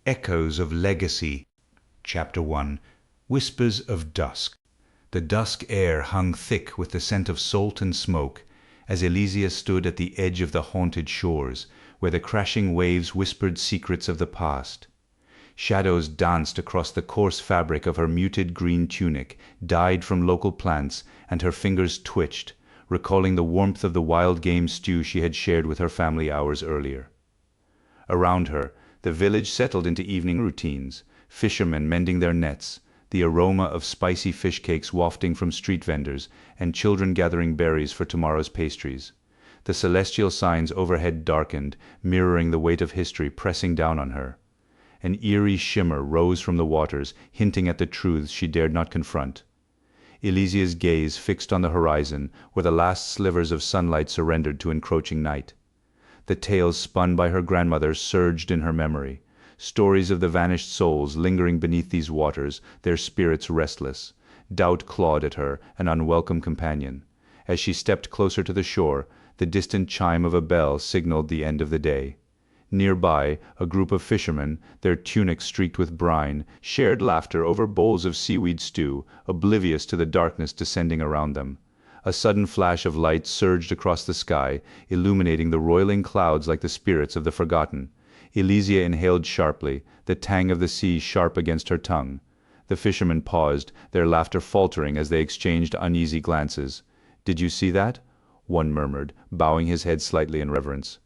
Echoes of Legacy. Chapter 1. Whispers of Dusk. The dusk air hung thick with the scent of salt and smoke, as Elysia stood at the edge of the haunted shores, where the crashing waves whispered secrets of the past. Shadows danced across the coarse fabric of her muted green tunic, dyed from local plants, and her fingers twitched, recalling the warmth of the wild game stew she had shared with her family hours earlier. Around her, the village settled into evening routines, fishermen mending their nets, the aroma of spicy fish cakes wafting from street vendors, and children gathering berries for tomorrow's pastries. The celestial signs overhead darkened, mirroring the weight of history pressing down on her. An eerie shimmer rose from the waters, hinting at the truths she dared not confront. Elysia's gaze fixed on the horizon, where the last slivers of sunlight surrendered to encroaching night. The tales spun by her grandmother surged in her memory, stories of the vanished souls lingering beneath these waters, their spirits restless. Doubt clawed at her, an unwelcome companion. As she stepped closer to the shore, the distant chime of a bell signaled the end of the day. Nearby, a group of fishermen, their tunics streaked with brine, shared laughter over bowls of seaweed stew, oblivious to the darkness descending around them. A sudden flash of light surged across the sky, illuminating the roiling clouds like the spirits of the forgotten. Elysia inhaled sharply, the tang of the sea sharp against her tongue. The fishermen paused, their laughter faltering as they exchanged uneasy glances. "Did you see that?" one murmured, bowing his head slightly in reverence.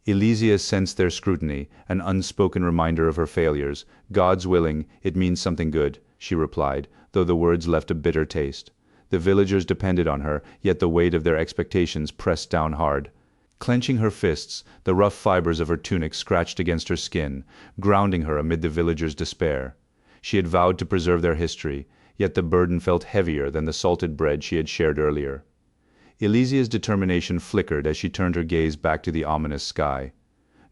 Elysia sensed their scrutiny, an unspoken reminder of her failures. "God's willing, it means something good," she replied, though the words left a bitter taste. The villagers depended on her, yet the weight of their expectations pressed down hard. Clenching her fists, the rough fibers of her tunic scratched against her skin, grounding her amid the villagers' despair. She had vowed to preserve their history, yet the burden felt heavier than the salted bread she had shared earlier. Elysia's determination flickered as she turned her gaze back to the ominous sky.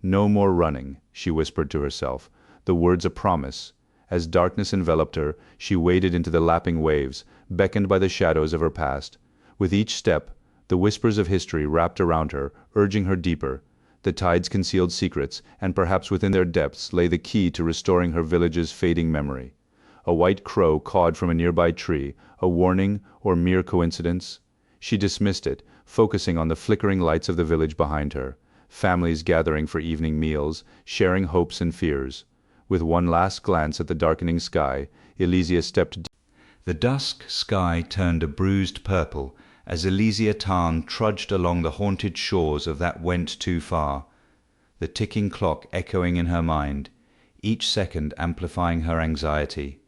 "No more running," she whispered to herself, the words a promise. As darkness enveloped her, she waded into the lapping waves, beckoned by the shadows of her past. With each step, the whispers of history wrapped around her, urging her deeper. The tides concealed secrets, and perhaps within their depths lay the key to restoring her village's fading memory. A white crow cawed from a nearby tree, a warning or mere coincidence? She dismissed it, focusing on the flickering lights of the village behind her, families gathering for evening meals, sharing hopes and fears. With one last glance at the darkening sky, Elysia stepped deep. The dusk sky turned a bruised purple as Elysia Tarn trudged along the haunted shores of that went too far, the ticking clock echoing in her mind, each second amplifying her anxiety.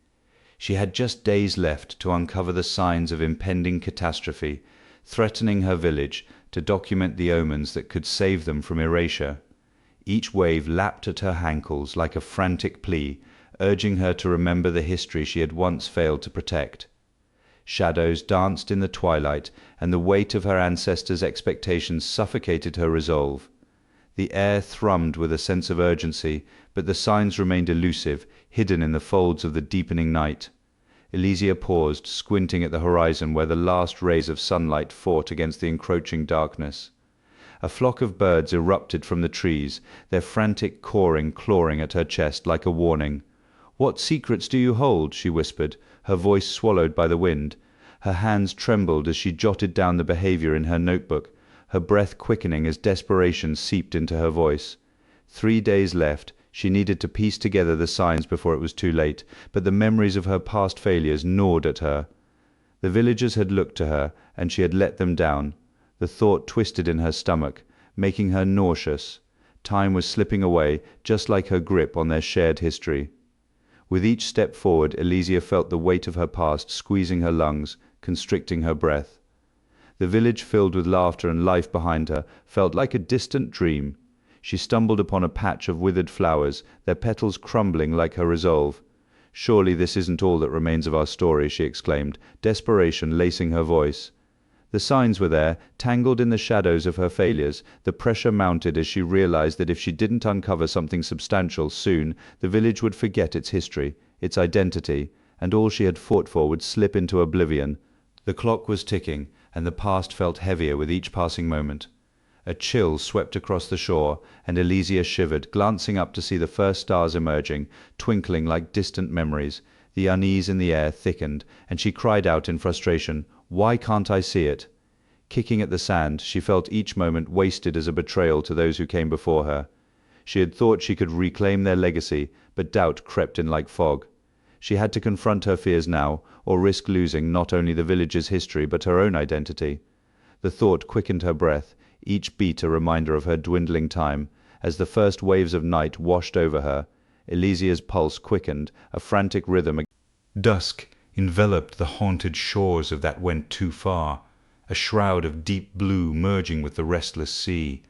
She had just days left to uncover the signs of impending catastrophe, threatening her village, to document the omens that could save them from erasure. Each wave lapped at her ankles like a frantic plea, urging her to remember the history she had once failed to protect. Shadows danced in the twilight, and the weight of her ancestors' expectations suffocated her resolve. The air thrummed with a sense of urgency, but the signs remained elusive, hidden in the folds of the deepening night. Elysia paused, squinting at the horizon where the last rays of sunlight fought against the encroaching darkness. A flock of birds erupted from the trees, their frantic cawing clawing at her chest like a warning. "What secrets do you hold?" she whispered, her voice swallowed by the wind. Her hands trembled as she jotted down the behavior in her notebook, her breath quickening as desperation seeped into her voice. 3 days left. She needed to piece together the signs before it was too late, but the memories of her past failures gnawed at her. The villagers had looked to her, and she had let them down. The thought twisted in her stomach, making her nauseous. Time was slipping away, just like her grip on their shared history. With each step forward, Elysia felt the weight of her past squeezing her lungs, constricting her breath. The village filled with laughter and life behind her felt like a distant dream. She stumbled upon a patch of withered flowers, their petals crumbling like her resolve. "Surely this isn't all that remains of our story," she exclaimed, desperation lacing her voice. The signs were there, tangled in the shadows of her failures. The pressure mounted as she realized that if she didn't uncover something substantial soon, the village would forget its history, its identity, and all she had fought for would slip into oblivion. The clock was ticking, and the past felt heavier with each passing moment. A chill swept across the shore, and Elysia shivered, glancing up to see the first stars emerging, twinkling like distant memories. The unease in the air thickened, and she cried out in frustration, "Why can't I see it?" Kicking at the sand, she felt each moment wasted as a betrayal to those who came before her. She had thought she could reclaim their legacy, but doubt crept in like fog. She had to confront her fears now, or risk losing not only the village's history but her own identity. The thought quickened her breath, each beat a reminder of her dwindling time. As the first waves of night washed over her, Elysia's pulse quickened, a frantic rhythm. Dusk enveloped the haunted shores of that went too far, a shroud of deep blue merging with the restless sea.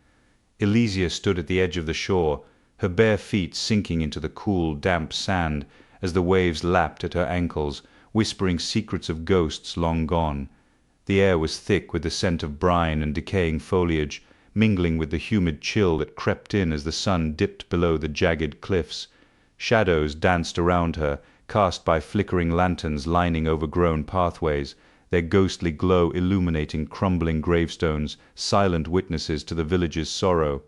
Elysia stood at the edge of the shore, her bare feet sinking into the cool, damp sand as the waves lapped at her ankles, whispering secrets of ghosts long gone. The air was thick with the scent of brine and decaying foliage, mingling with the humid chill that crept in as the sun dipped below the jagged cliffs. Shadows danced around her, cast by flickering lanterns lining overgrown pathways, their ghostly glow illuminating crumbling gravestones, silent witnesses to the village's sorrow.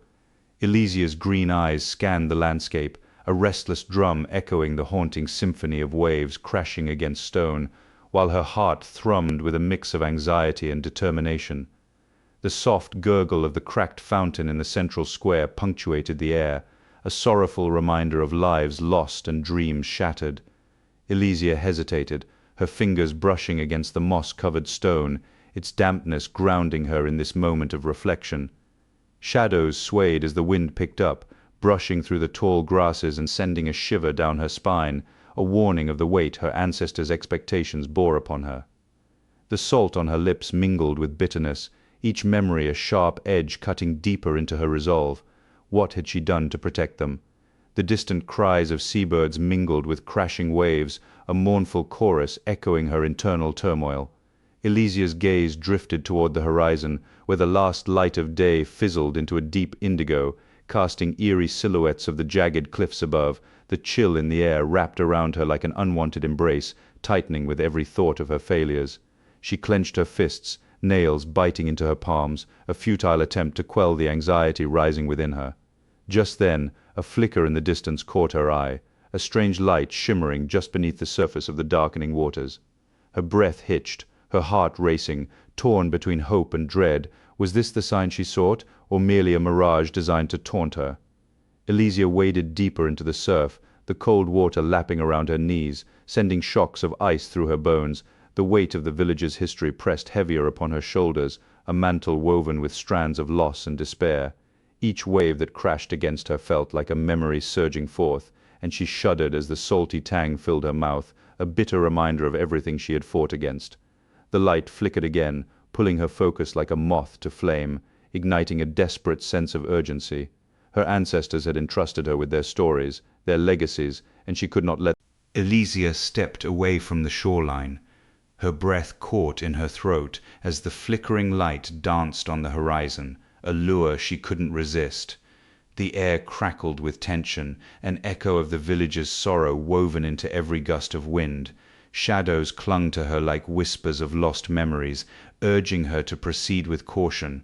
Elysia's green eyes scanned the landscape, a restless drum echoing the haunting symphony of waves crashing against stone, while her heart thrummed with a mix of anxiety and determination. The soft gurgle of the cracked fountain in the central square punctuated the air, a sorrowful reminder of lives lost and dreams shattered. Elysia hesitated, her fingers brushing against the moss-covered stone, its dampness grounding her in this moment of reflection. Shadows swayed as the wind picked up, brushing through the tall grasses and sending a shiver down her spine, a warning of the weight her ancestors' expectations bore upon her. The salt on her lips mingled with bitterness, each memory a sharp edge cutting deeper into her resolve. What had she done to protect them? The distant cries of seabirds mingled with crashing waves, a mournful chorus echoing her internal turmoil. Elysia's gaze drifted toward the horizon, where the last light of day fizzled into a deep indigo, casting eerie silhouettes of the jagged cliffs above. The chill in the air wrapped around her like an unwanted embrace, tightening with every thought of her failures. She clenched her fists, nails biting into her palms, a futile attempt to quell the anxiety rising within her. Just then, a flicker in the distance caught her eye, a strange light shimmering just beneath the surface of the darkening waters. Her breath hitched, her heart racing, torn between hope and dread. Was this the sign she sought, or merely a mirage designed to taunt her? Elysia waded deeper into the surf, the cold water lapping around her knees, sending shocks of ice through her bones. The weight of the village's history pressed heavier upon her shoulders, a mantle woven with strands of loss and despair. Each wave that crashed against her felt like a memory surging forth, and she shuddered as the salty tang filled her mouth, a bitter reminder of everything she had fought against. The light flickered again, pulling her focus like a moth to flame, igniting a desperate sense of urgency. Her ancestors had entrusted her with their stories, their legacies, and she could not let them. Elysia stepped away from the shoreline, her breath caught in her throat as the flickering light danced on the horizon, a lure she couldn't resist. The air crackled with tension, an echo of the village's sorrow woven into every gust of wind. Shadows clung to her like whispers of lost memories, urging her to proceed with caution.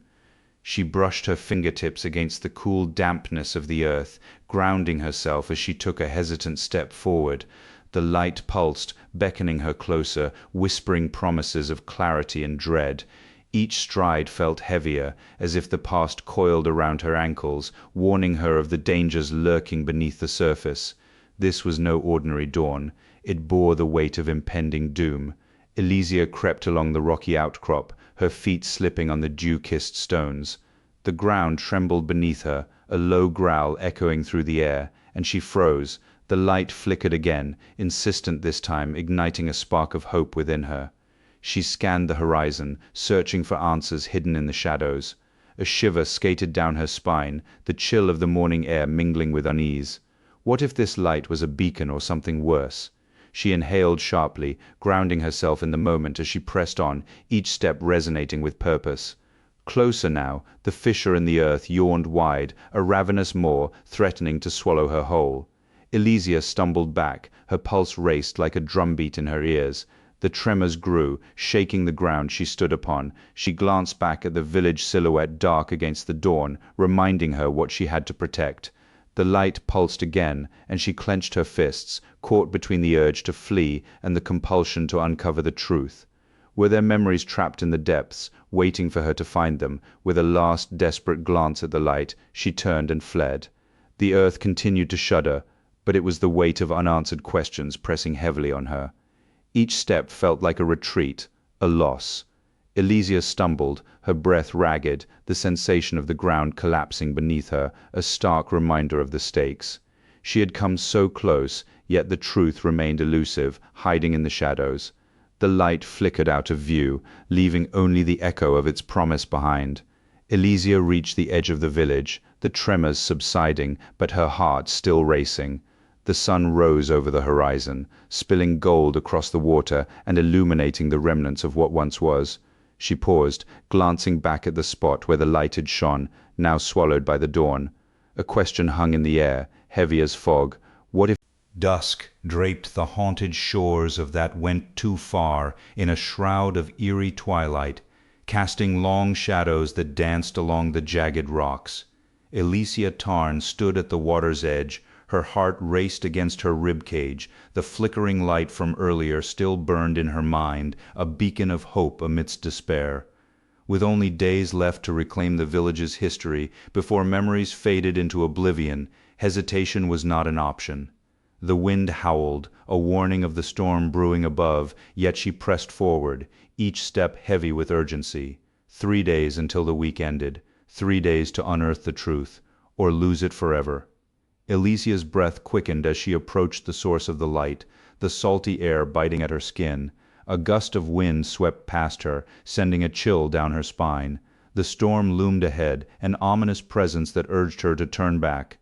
She brushed her fingertips against the cool dampness of the earth, grounding herself as she took a hesitant step forward. The light pulsed, beckoning her closer, whispering promises of clarity and dread. Each stride felt heavier, as if the past coiled around her ankles, warning her of the dangers lurking beneath the surface. This was no ordinary dawn. It bore the weight of impending doom. Elysia crept along the rocky outcrop, her feet slipping on the dew-kissed stones. The ground trembled beneath her, a low growl echoing through the air, and she froze. The light flickered again, insistent this time, igniting a spark of hope within her. She scanned the horizon, searching for answers hidden in the shadows. A shiver skated down her spine, the chill of the morning air mingling with unease. What if this light was a beacon or something worse? She inhaled sharply, grounding herself in the moment as she pressed on, each step resonating with purpose. Closer now, the fissure in the earth yawned wide, a ravenous maw threatening to swallow her whole. Elysia stumbled back, her pulse raced like a drumbeat in her ears. The tremors grew, shaking the ground she stood upon. She glanced back at the village silhouette dark against the dawn, reminding her what she had to protect. The light pulsed again, and she clenched her fists, caught between the urge to flee and the compulsion to uncover the truth. Were there memories trapped in the depths, waiting for her to find them? With a last desperate glance at the light, she turned and fled. The earth continued to shudder, but it was the weight of unanswered questions pressing heavily on her. Each step felt like a retreat, a loss. Elysia stumbled, her breath ragged, the sensation of the ground collapsing beneath her, a stark reminder of the stakes. She had come so close, yet the truth remained elusive, hiding in the shadows. The light flickered out of view, leaving only the echo of its promise behind. Elysia reached the edge of the village, the tremors subsiding, but her heart still racing. The sun rose over the horizon, spilling gold across the water and illuminating the remnants of what once was. She paused, glancing back at the spot where the light had shone, now swallowed by the dawn. A question hung in the air, heavy as fog. What if Dusk draped the haunted shores of that went too far in a shroud of eerie twilight, casting long shadows that danced along the jagged rocks. Elysia Tarn stood at the water's edge. Her heart raced against her ribcage. The flickering light from earlier still burned in her mind, a beacon of hope amidst despair. With only days left to reclaim the village's history before memories faded into oblivion, hesitation was not an option. The wind howled, a warning of the storm brewing above, yet she pressed forward, each step heavy with urgency. 3 days until the week ended, 3 days to unearth the truth, or lose it forever. Elysia's breath quickened as she approached the source of the light, the salty air biting at her skin. A gust of wind swept past her, sending a chill down her spine. The storm loomed ahead, an ominous presence that urged her to turn back.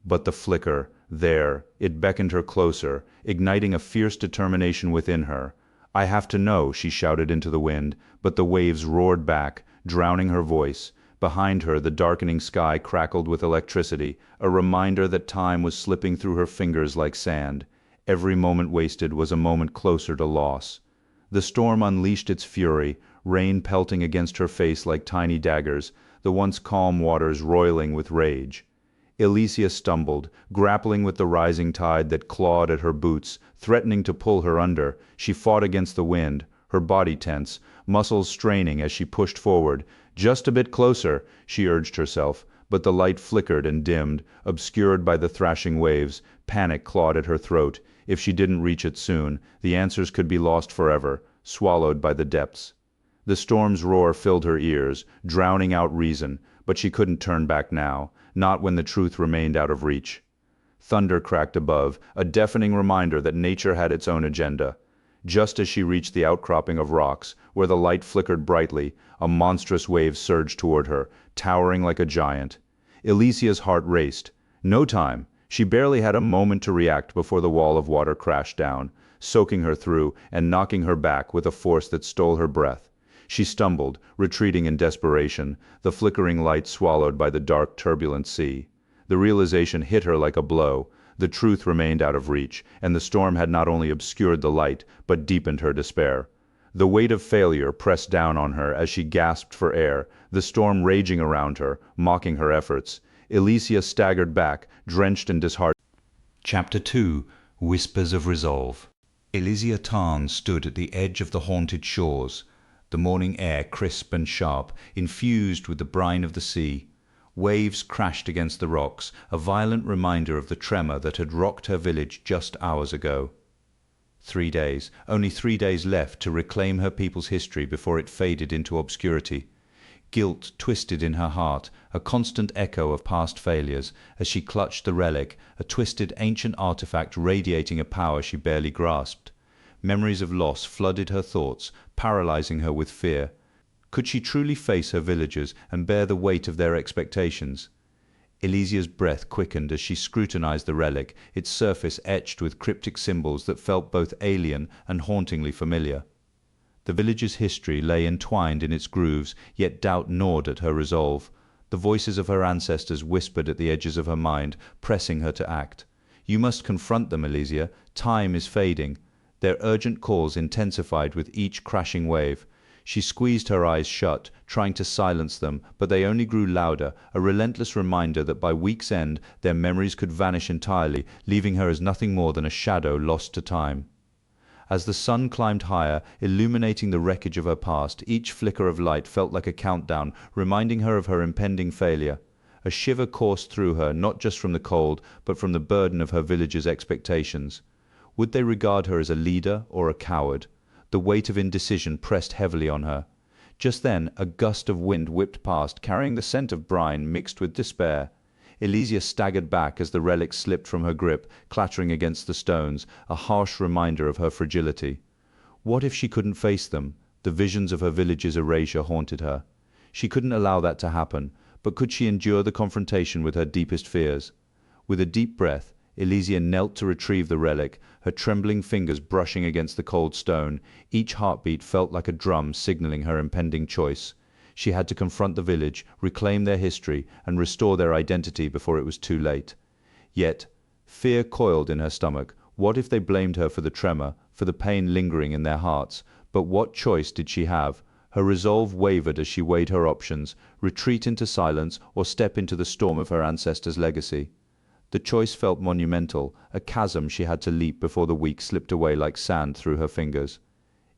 But the flicker, there, it beckoned her closer, igniting a fierce determination within her. "I have to know," she shouted into the wind, but the waves roared back, drowning her voice. Behind her, the darkening sky crackled with electricity, a reminder that time was slipping through her fingers like sand. Every moment wasted was a moment closer to loss. The storm unleashed its fury, rain pelting against her face like tiny daggers, the once calm waters roiling with rage. Elysia stumbled, grappling with the rising tide that clawed at her boots, threatening to pull her under. She fought against the wind, her body tense, muscles straining as she pushed forward. "Just a bit closer," she urged herself, but the light flickered and dimmed, obscured by the thrashing waves. Panic clawed at her throat. If she didn't reach it soon, the answers could be lost forever, swallowed by the depths. The storm's roar filled her ears, drowning out reason, but she couldn't turn back now, not when the truth remained out of reach. Thunder cracked above, a deafening reminder that nature had its own agenda. Just as she reached the outcropping of rocks, where the light flickered brightly, a monstrous wave surged toward her, towering like a giant. Elysia's heart raced. No time! She barely had a moment to react before the wall of water crashed down, soaking her through and knocking her back with a force that stole her breath. She stumbled, retreating in desperation, the flickering light swallowed by the dark, turbulent sea. The realization hit her like a blow. The truth remained out of reach, and the storm had not only obscured the light, but deepened her despair. The weight of failure pressed down on her as she gasped for air, the storm raging around her, mocking her efforts. Elysia staggered back, drenched and disheartened. Chapter 2. Whispers of Resolve. Elysia Tarn stood at the edge of the haunted shores, the morning air crisp and sharp, infused with the brine of the sea. Waves crashed against the rocks, a violent reminder of the tremor that had rocked her village just hours ago. 3 days, only 3 days left to reclaim her people's history before it faded into obscurity. Guilt twisted in her heart, a constant echo of past failures, as she clutched the relic, a twisted ancient artifact radiating a power she barely grasped. Memories of loss flooded her thoughts, paralyzing her with fear. Could she truly face her villagers and bear the weight of their expectations? Elysia's breath quickened as she scrutinized the relic, its surface etched with cryptic symbols that felt both alien and hauntingly familiar. The village's history lay entwined in its grooves, yet doubt gnawed at her resolve. The voices of her ancestors whispered at the edges of her mind, pressing her to act. "You must confront them, Elysia. Time is fading." Their urgent calls intensified with each crashing wave. She squeezed her eyes shut, trying to silence them, but they only grew louder, a relentless reminder that by week's end their memories could vanish entirely, leaving her as nothing more than a shadow lost to time. As the sun climbed higher, illuminating the wreckage of her past, each flicker of light felt like a countdown, reminding her of her impending failure. A shiver coursed through her, not just from the cold, but from the burden of her village's expectations. Would they regard her as a leader or a coward? The weight of indecision pressed heavily on her. Just then, a gust of wind whipped past, carrying the scent of brine mixed with despair. Elysia staggered back as the relic slipped from her grip, clattering against the stones, a harsh reminder of her fragility. What if she couldn't face them? The visions of her village's erasure haunted her. She couldn't allow that to happen, but could she endure the confrontation with her deepest fears? With a deep breath, Elysia knelt to retrieve the relic, her trembling fingers brushing against the cold stone. Each heartbeat felt like a drum signaling her impending choice. She had to confront the village, reclaim their history, and restore their identity before it was too late. Yet, fear coiled in her stomach. What if they blamed her for the tremor, for the pain lingering in their hearts? But what choice did she have? Her resolve wavered as she weighed her options: retreat into silence or step into the storm of her ancestors' legacy. The choice felt monumental, a chasm she had to leap before the week slipped away like sand through her fingers.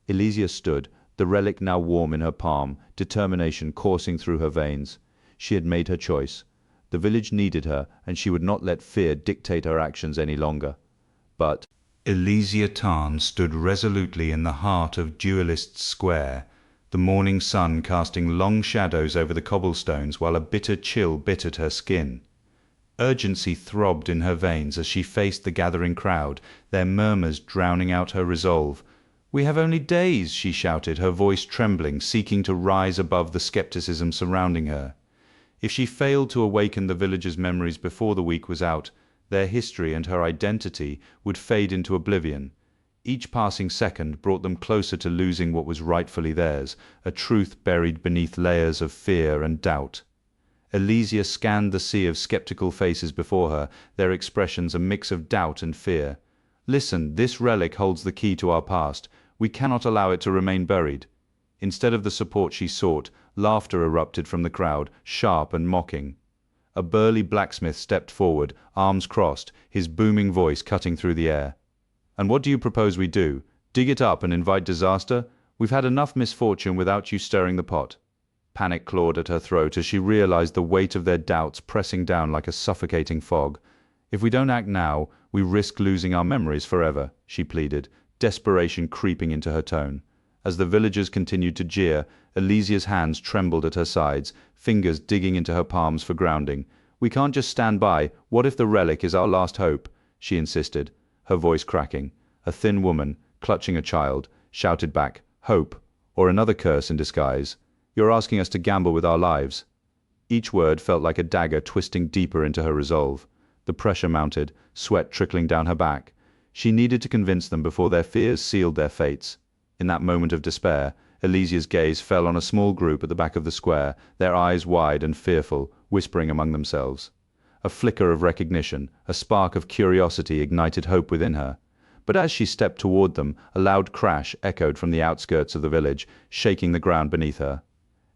Elysia stood, the relic now warm in her palm, determination coursing through her veins. She had made her choice. The village needed her, and she would not let fear dictate her actions any longer. But Elysia Tarn stood resolutely in the heart of Duelist's Square, the morning sun casting long shadows over the cobblestones while a bitter chill bit at her skin. Urgency throbbed in her veins as she faced the gathering crowd, their murmurs drowning out her resolve. "We have only days," she shouted, her voice trembling, seeking to rise above the skepticism surrounding her. If she failed to awaken the villagers' memories before the week was out, their history and her identity would fade into oblivion. Each passing second brought them closer to losing what was rightfully theirs, a truth buried beneath layers of fear and doubt. Elysia scanned the sea of skeptical faces before her, their expressions a mix of doubt and fear. "Listen, this relic holds the key to our past. We cannot allow it to remain buried." Instead of the support she sought, laughter erupted from the crowd, sharp and mocking. A burly blacksmith stepped forward, arms crossed, his booming voice cutting through the air. "And what do you propose we do? Dig it up and invite disaster? We've had enough misfortune without you stirring the pot." Panic clawed at her throat as she realized the weight of their doubts pressing down like a suffocating fog. "If we don't act now, we risk losing our memories forever," she pleaded, desperation creeping into her tone. As the villagers continued to jeer, Elysia's hands trembled at her sides, fingers digging into her palms for grounding. "We can't just stand by. What if the relic is our last hope?" she insisted, her voice cracking. A thin woman, clutching a child, shouted back, "Hope, or another curse in disguise. You're asking us to gamble with our lives." Each word felt like a dagger twisting deeper into her resolve. The pressure mounted, sweat trickling down her back. She needed to convince them before their fears sealed their fates. In that moment of despair, Elysia's gaze fell on a small group at the back of the square, their eyes wide and fearful, whispering among themselves. A flicker of recognition, a spark of curiosity ignited hope within her. But as she stepped toward them, a loud crash echoed from the outskirts of the village, shaking the ground beneath her.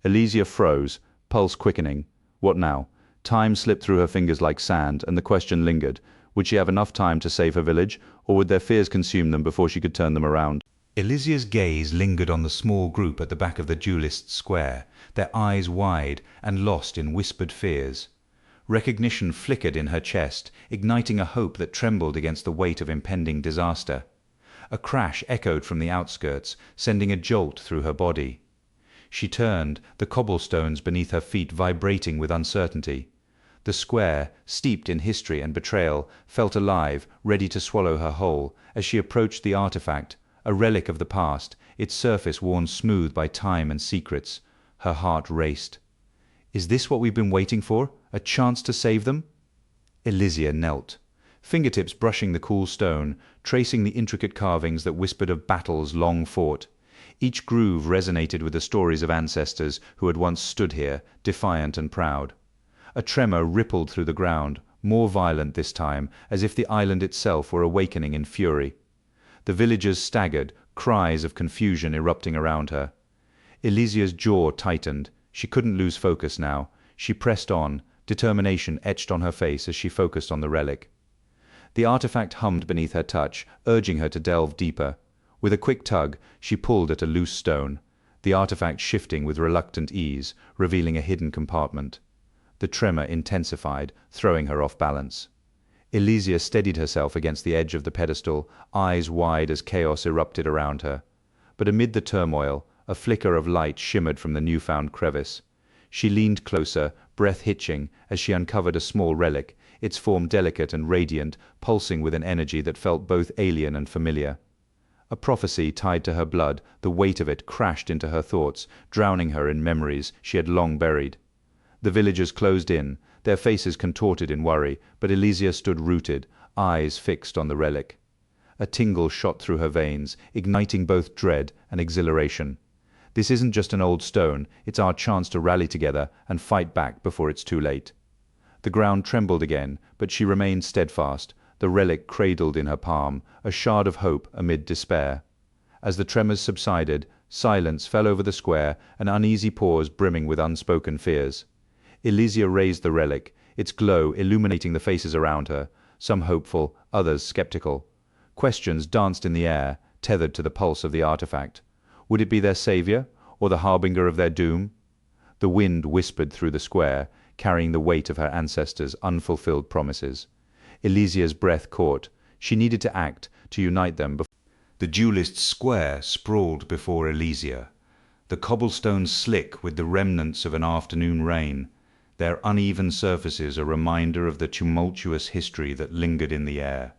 Elysia froze, pulse quickening. What now? Time slipped through her fingers like sand, and the question lingered. Would she have enough time to save her village, or would their fears consume them before she could turn them around? Elysia's gaze lingered on the small group at the back of the Duelist's Square, their eyes wide and lost in whispered fears. Recognition flickered in her chest, igniting a hope that trembled against the weight of impending disaster. A crash echoed from the outskirts, sending a jolt through her body. She turned, the cobblestones beneath her feet vibrating with uncertainty. The square, steeped in history and betrayal, felt alive, ready to swallow her whole. As she approached the artifact, a relic of the past, its surface worn smooth by time and secrets, her heart raced. Is this what we've been waiting for? A chance to save them? Elysia knelt, fingertips brushing the cool stone, tracing the intricate carvings that whispered of battles long fought. Each groove resonated with the stories of ancestors who had once stood here, defiant and proud. A tremor rippled through the ground, more violent this time, as if the island itself were awakening in fury. The villagers staggered, cries of confusion erupting around her. Elysia's jaw tightened. She couldn't lose focus now. She pressed on, determination etched on her face as she focused on the relic. The artifact hummed beneath her touch, urging her to delve deeper. With a quick tug, she pulled at a loose stone, the artifact shifting with reluctant ease, revealing a hidden compartment. The tremor intensified, throwing her off balance. Elysia steadied herself against the edge of the pedestal, eyes wide as chaos erupted around her. But amid the turmoil, a flicker of light shimmered from the newfound crevice. She leaned closer, breath hitching, as she uncovered a small relic, its form delicate and radiant, pulsing with an energy that felt both alien and familiar. A prophecy tied to her blood, the weight of it crashed into her thoughts, drowning her in memories she had long buried. The villagers closed in, their faces contorted in worry, but Elysia stood rooted, eyes fixed on the relic. A tingle shot through her veins, igniting both dread and exhilaration. This isn't just an old stone, it's our chance to rally together and fight back before it's too late. The ground trembled again, but she remained steadfast, the relic cradled in her palm, a shard of hope amid despair. As the tremors subsided, silence fell over the square, an uneasy pause brimming with unspoken fears. Elysia raised the relic, its glow illuminating the faces around her, some hopeful, others skeptical. Questions danced in the air, tethered to the pulse of the artifact. Would it be their savior, or the harbinger of their doom? The wind whispered through the square, carrying the weight of her ancestors' unfulfilled promises. Elysia's breath caught. She needed to act, to unite them. The duelist's square sprawled before Elysia, the cobblestones slick with the remnants of an afternoon rain, their uneven surfaces a reminder of the tumultuous history that lingered in the air.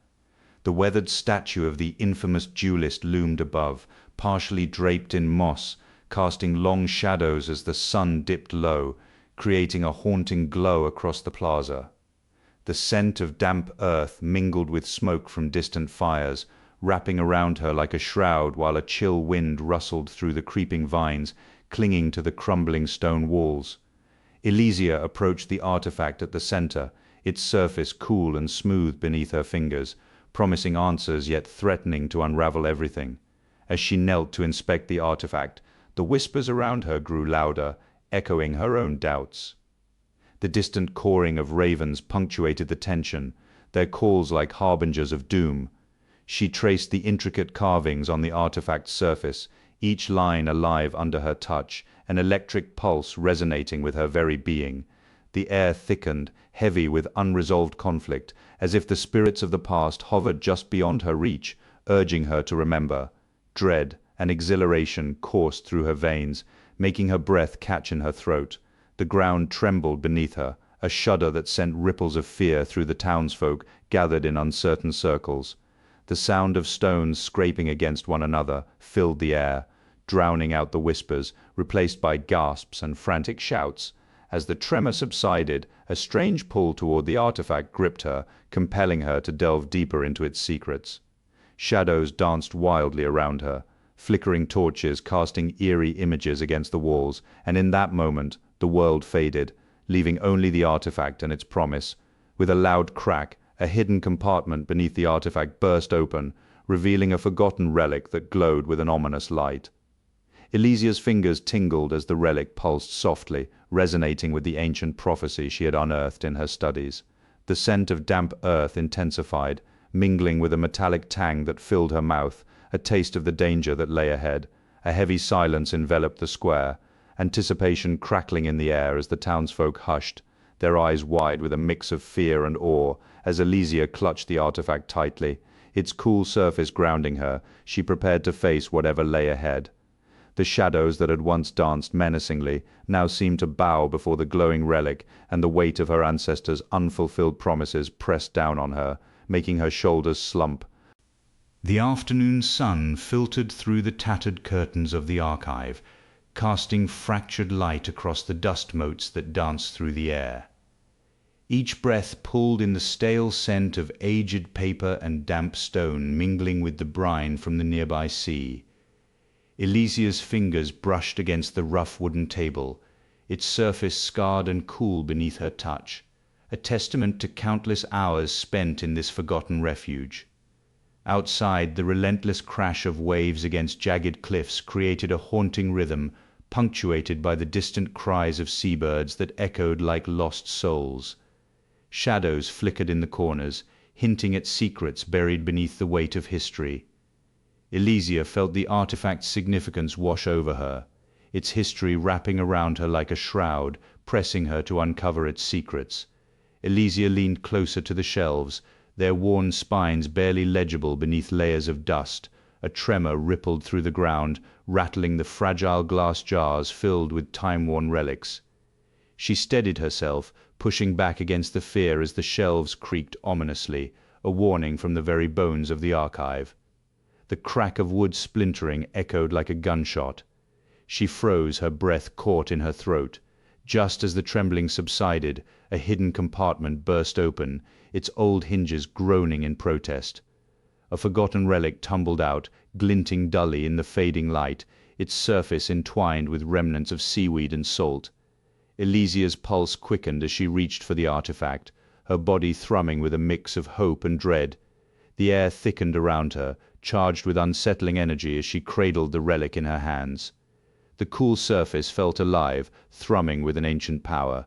The weathered statue of the infamous duelist loomed above, partially draped in moss, casting long shadows as the sun dipped low, creating a haunting glow across the plaza. The scent of damp earth mingled with smoke from distant fires, wrapping around her like a shroud while a chill wind rustled through the creeping vines, clinging to the crumbling stone walls. Elysia approached the artifact at the center, its surface cool and smooth beneath her fingers, promising answers yet threatening to unravel everything. As she knelt to inspect the artifact, the whispers around her grew louder, echoing her own doubts. The distant cawing of ravens punctuated the tension, their calls like harbingers of doom. She traced the intricate carvings on the artifact's surface, each line alive under her touch, an electric pulse resonating with her very being. The air thickened, heavy with unresolved conflict, as if the spirits of the past hovered just beyond her reach, urging her to remember. Dread and exhilaration coursed through her veins, making her breath catch in her throat. The ground trembled beneath her, a shudder that sent ripples of fear through the townsfolk gathered in uncertain circles. The sound of stones scraping against one another filled the air, drowning out the whispers, replaced by gasps and frantic shouts. As the tremor subsided, a strange pull toward the artifact gripped her, compelling her to delve deeper into its secrets. Shadows danced wildly around her, flickering torches casting eerie images against the walls, and in that moment the world faded, leaving only the artifact and its promise. With a loud crack, a hidden compartment beneath the artifact burst open, revealing a forgotten relic that glowed with an ominous light. Elysia's fingers tingled as the relic pulsed softly, resonating with the ancient prophecy she had unearthed in her studies. The scent of damp earth intensified, mingling with a metallic tang that filled her mouth, a taste of the danger that lay ahead. A heavy silence enveloped the square, anticipation crackling in the air as the townsfolk hushed, their eyes wide with a mix of fear and awe, as Elysia clutched the artifact tightly, its cool surface grounding her. She prepared to face whatever lay ahead. The shadows that had once danced menacingly now seemed to bow before the glowing relic, and the weight of her ancestors' unfulfilled promises pressed down on her, making her shoulders slump. The afternoon sun filtered through the tattered curtains of the archive, casting fractured light across the dust motes that danced through the air. Each breath pulled in the stale scent of aged paper and damp stone mingling with the brine from the nearby sea. Elysia's fingers brushed against the rough wooden table, its surface scarred and cool beneath her touch, a testament to countless hours spent in this forgotten refuge. Outside, the relentless crash of waves against jagged cliffs created a haunting rhythm, punctuated by the distant cries of seabirds that echoed like lost souls. Shadows flickered in the corners, hinting at secrets buried beneath the weight of history. Elysia felt the artifact's significance wash over her, its history wrapping around her like a shroud, pressing her to uncover its secrets. Elysia leaned closer to the shelves, their worn spines barely legible beneath layers of dust. A tremor rippled through the ground, rattling the fragile glass jars filled with time-worn relics. She steadied herself, pushing back against the fear as the shelves creaked ominously, a warning from the very bones of the archive. The crack of wood splintering echoed like a gunshot. She froze, her breath caught in her throat. Just as the trembling subsided, a hidden compartment burst open, its old hinges groaning in protest. A forgotten relic tumbled out, glinting dully in the fading light, its surface entwined with remnants of seaweed and salt. Elysia's pulse quickened as she reached for the artifact, her body thrumming with a mix of hope and dread. The air thickened around her, charged with unsettling energy as she cradled the relic in her hands. The cool surface felt alive, thrumming with an ancient power.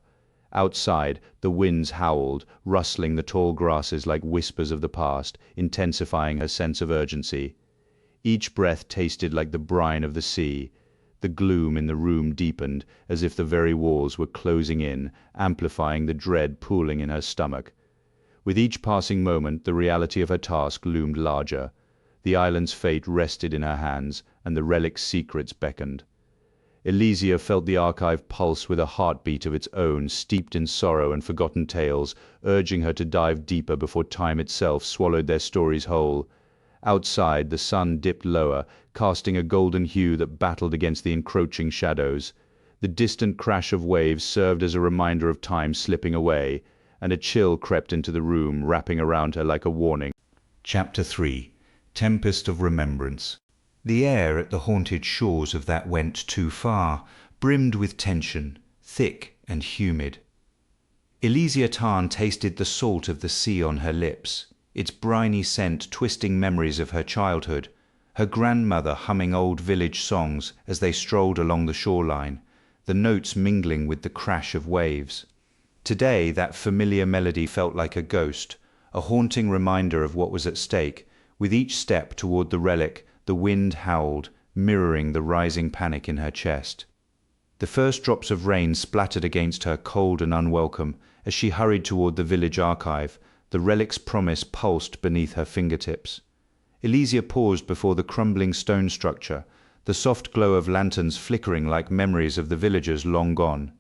Outside, the winds howled, rustling the tall grasses like whispers of the past, intensifying her sense of urgency. Each breath tasted like the brine of the sea. The gloom in the room deepened, as if the very walls were closing in, amplifying the dread pooling in her stomach. With each passing moment, the reality of her task loomed larger. The island's fate rested in her hands, and the relic's secrets beckoned. Elysia felt the archive pulse with a heartbeat of its own, steeped in sorrow and forgotten tales, urging her to dive deeper before time itself swallowed their stories whole. Outside, the sun dipped lower, casting a golden hue that battled against the encroaching shadows. The distant crash of waves served as a reminder of time slipping away, and a chill crept into the room, wrapping around her like a warning. Chapter 3. Tempest of Remembrance. The air at the haunted shores of that went too far, brimmed with tension, thick and humid. Elysia Tarn tasted the salt of the sea on her lips, its briny scent twisting memories of her childhood, her grandmother humming old village songs as they strolled along the shoreline, the notes mingling with the crash of waves. Today that familiar melody felt like a ghost, a haunting reminder of what was at stake. With each step toward the relic, the wind howled, mirroring the rising panic in her chest. The first drops of rain splattered against her, cold and unwelcome, as she hurried toward the village archive. The relic's promise pulsed beneath her fingertips. Elysia paused before the crumbling stone structure, the soft glow of lanterns flickering like memories of the villagers long gone.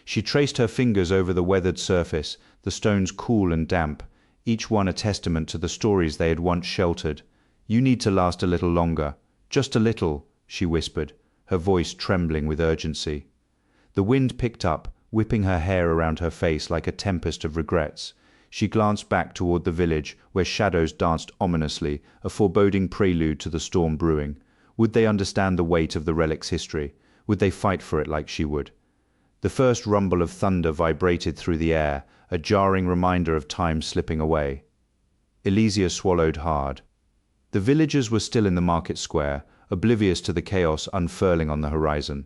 She traced her fingers over the weathered surface, the stones cool and damp, each one a testament to the stories they had once sheltered. "You need to last a little longer, just a little," she whispered, her voice trembling with urgency. The wind picked up, whipping her hair around her face like a tempest of regrets. She glanced back toward the village, where shadows danced ominously, a foreboding prelude to the storm brewing. Would they understand the weight of the relic's history? Would they fight for it like she would? The first rumble of thunder vibrated through the air, a jarring reminder of time slipping away. Elysia swallowed hard. The villagers were still in the market square, oblivious to the chaos unfurling on the horizon.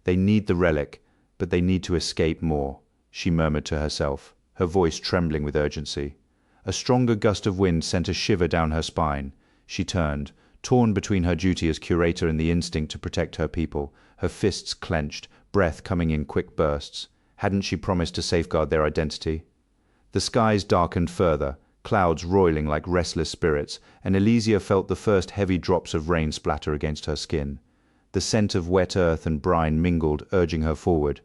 They need the relic, but they need to escape more, she murmured to herself, her voice trembling with urgency. A stronger gust of wind sent a shiver down her spine. She turned, torn between her duty as curator and the instinct to protect her people, her fists clenched, breath coming in quick bursts. Hadn't she promised to safeguard their identity? The skies darkened further, clouds roiling like restless spirits, and Elysia felt the first heavy drops of rain splatter against her skin. The scent of wet earth and brine mingled, urging her forward.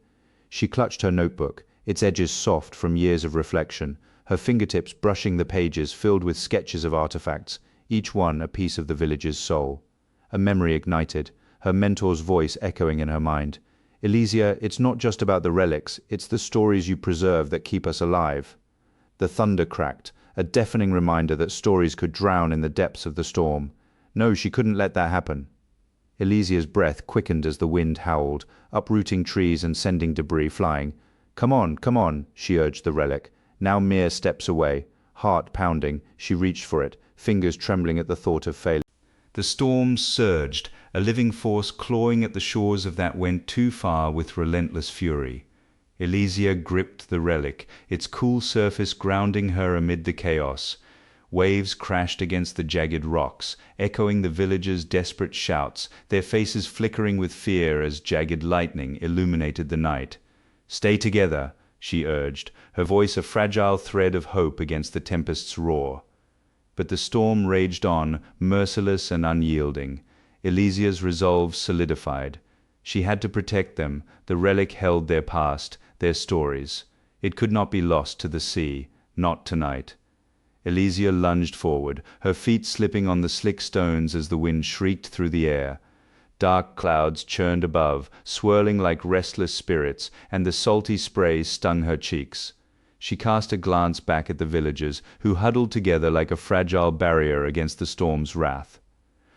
She clutched her notebook, its edges soft from years of reflection, her fingertips brushing the pages filled with sketches of artifacts, each one a piece of the village's soul. A memory ignited, her mentor's voice echoing in her mind. "Elysia, it's not just about the relics, it's the stories you preserve that keep us alive." The thunder cracked, a deafening reminder that stories could drown in the depths of the storm. No, she couldn't let that happen. Elysia's breath quickened as the wind howled, uprooting trees and sending debris flying. Come on," she urged the relic, now mere steps away. Heart pounding, she reached for it, fingers trembling at the thought of failure. The storm surged, a living force clawing at the shores of that went too far with relentless fury. Elysia gripped the relic, its cool surface grounding her amid the chaos. Waves crashed against the jagged rocks, echoing the villagers' desperate shouts, their faces flickering with fear as jagged lightning illuminated the night. "Stay together," she urged, her voice a fragile thread of hope against the tempest's roar. But the storm raged on, merciless and unyielding. Elysia's resolve solidified. She had to protect them. The relic held their past, their stories. It could not be lost to the sea, not tonight. Elysia lunged forward, her feet slipping on the slick stones as the wind shrieked through the air. Dark clouds churned above, swirling like restless spirits, and the salty spray stung her cheeks. She cast a glance back at the villagers, who huddled together like a fragile barrier against the storm's wrath.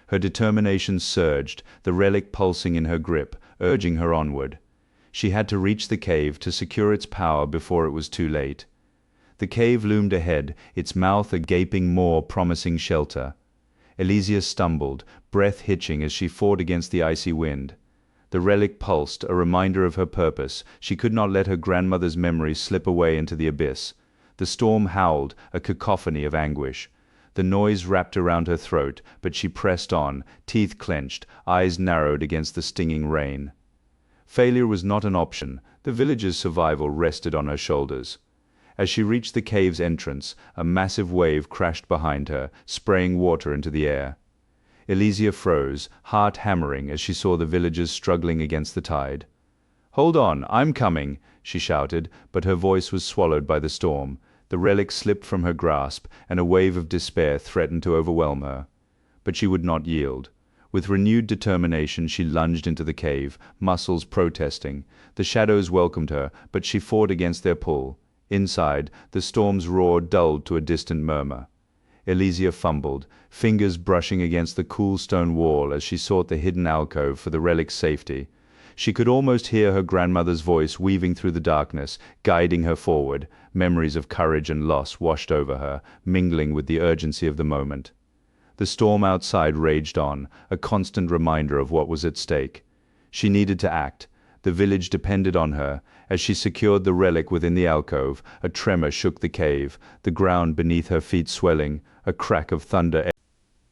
Her determination surged, the relic pulsing in her grip, urging her onward. She had to reach the cave to secure its power before it was too late. The cave loomed ahead, its mouth a gaping maw promising shelter. Elysia stumbled, breath hitching as she fought against the icy wind. The relic pulsed, a reminder of her purpose. She could not let her grandmother's memory slip away into the abyss. The storm howled, a cacophony of anguish. The noise wrapped around her throat, but she pressed on, teeth clenched, eyes narrowed against the stinging rain. Failure was not an option. The village's survival rested on her shoulders. As she reached the cave's entrance, a massive wave crashed behind her, spraying water into the air. Elysia froze, heart hammering as she saw the villagers struggling against the tide. "Hold on, I'm coming," she shouted, but her voice was swallowed by the storm. The relic slipped from her grasp, and a wave of despair threatened to overwhelm her. But she would not yield. With renewed determination she lunged into the cave, muscles protesting. The shadows welcomed her, but she fought against their pull. Inside, the storm's roar dulled to a distant murmur. Elysia fumbled, fingers brushing against the cool stone wall as she sought the hidden alcove for the relic's safety. She could almost hear her grandmother's voice weaving through the darkness, guiding her forward. Memories of courage and loss washed over her, mingling with the urgency of the moment. The storm outside raged on, a constant reminder of what was at stake. She needed to act. The village depended on her. As she secured the relic within the alcove, a tremor shook the cave, the ground beneath her feet swelling, a crack of thunder.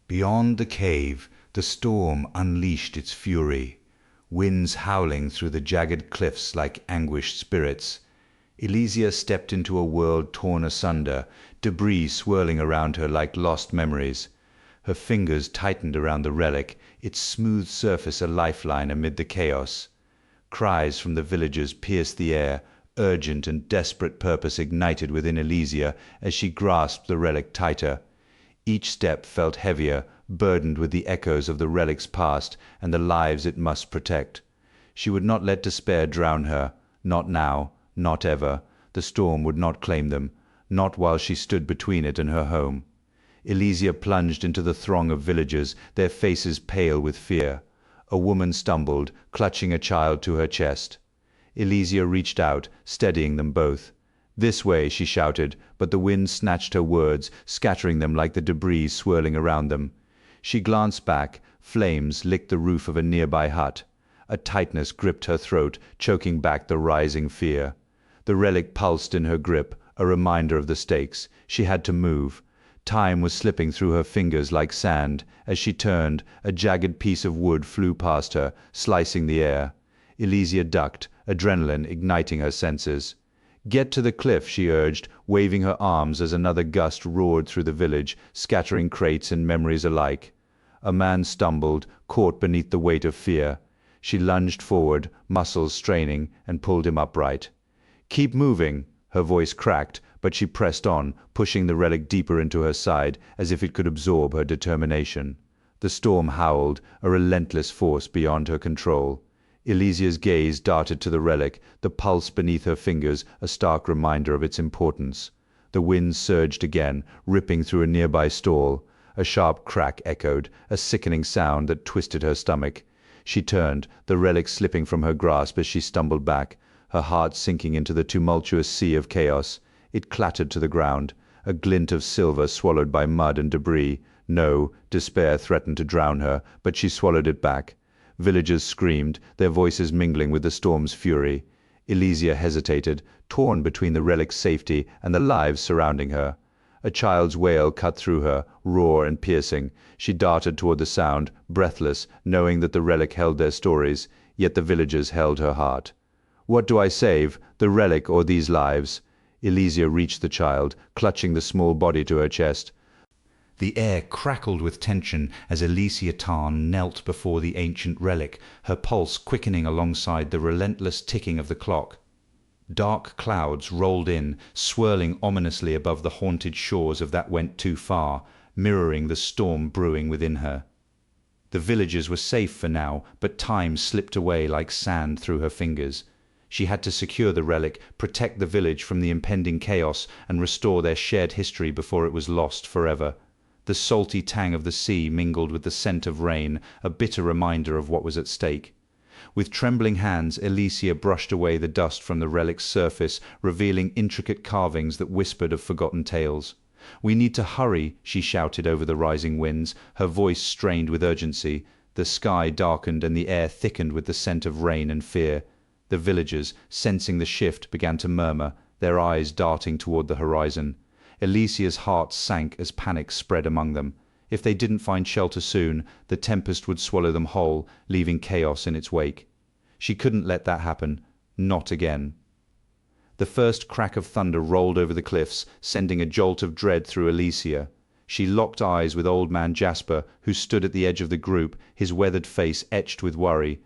Beyond the cave, the storm unleashed its fury, winds howling through the jagged cliffs like anguished spirits. Elysia stepped into a world torn asunder, debris swirling around her like lost memories. Her fingers tightened around the relic, its smooth surface a lifeline amid the chaos. Cries from the villagers pierced the air, urgent and desperate purpose ignited within Elysia as she grasped the relic tighter. Each step felt heavier, burdened with the echoes of the relic's past and the lives it must protect. She would not let despair drown her, not now, not ever. The storm would not claim them, not while she stood between it and her home. Elysia plunged into the throng of villagers, their faces pale with fear. A woman stumbled, clutching a child to her chest. Elysia reached out, steadying them both. "This way," she shouted, but the wind snatched her words, scattering them like the debris swirling around them. She glanced back. Flames licked the roof of a nearby hut. A tightness gripped her throat, choking back the rising fear. The relic pulsed in her grip, a reminder of the stakes. She had to move. Time was slipping through her fingers like sand. As she turned, a jagged piece of wood flew past her, slicing the air. Elysia ducked, adrenaline igniting her senses. "Get to the cliff," she urged, waving her arms as another gust roared through the village, scattering crates and memories alike. A man stumbled, caught beneath the weight of fear. She lunged forward, muscles straining, and pulled him upright. "Keep moving!" Her voice cracked, but she pressed on, pushing the relic deeper into her side, as if it could absorb her determination. The storm howled, a relentless force beyond her control. Elysia's gaze darted to the relic, the pulse beneath her fingers a stark reminder of its importance. The wind surged again, ripping through a nearby stall. A sharp crack echoed, a sickening sound that twisted her stomach. She turned, the relic slipping from her grasp as she stumbled back, her heart sinking into the tumultuous sea of chaos. It clattered to the ground. a glint of silver swallowed by mud and debris. No, despair threatened to drown her, but she swallowed it back. Villagers screamed, their voices mingling with the storm's fury. Elysia hesitated, torn between the relic's safety and the lives surrounding her. A child's wail cut through her, raw and piercing. She darted toward the sound, breathless, knowing that the relic held their stories, yet the villagers held her heart. What do I save, the relic or these lives? Elysia reached the child, clutching the small body to her chest. The air crackled with tension as Elysia Tarn knelt before the ancient relic, her pulse quickening alongside the relentless ticking of the clock. Dark clouds rolled in, swirling ominously above the haunted shores of that went too far, mirroring the storm brewing within her. The villagers were safe for now, but time slipped away like sand through her fingers. She had to secure the relic, protect the village from the impending chaos, and restore their shared history before it was lost forever. The salty tang of the sea mingled with the scent of rain, a bitter reminder of what was at stake. With trembling hands, Elysia brushed away the dust from the relic's surface, revealing intricate carvings that whispered of forgotten tales. "We need to hurry," she shouted over the rising winds, her voice strained with urgency. The sky darkened and the air thickened with the scent of rain and fear. The villagers, sensing the shift, began to murmur, their eyes darting toward the horizon. Elysia's heart sank as panic spread among them. If they didn't find shelter soon, the tempest would swallow them whole, leaving chaos in its wake. She couldn't let that happen. Not again. The first crack of thunder rolled over the cliffs, sending a jolt of dread through Elysia. She locked eyes with old man Jasper, who stood at the edge of the group, his weathered face etched with worry.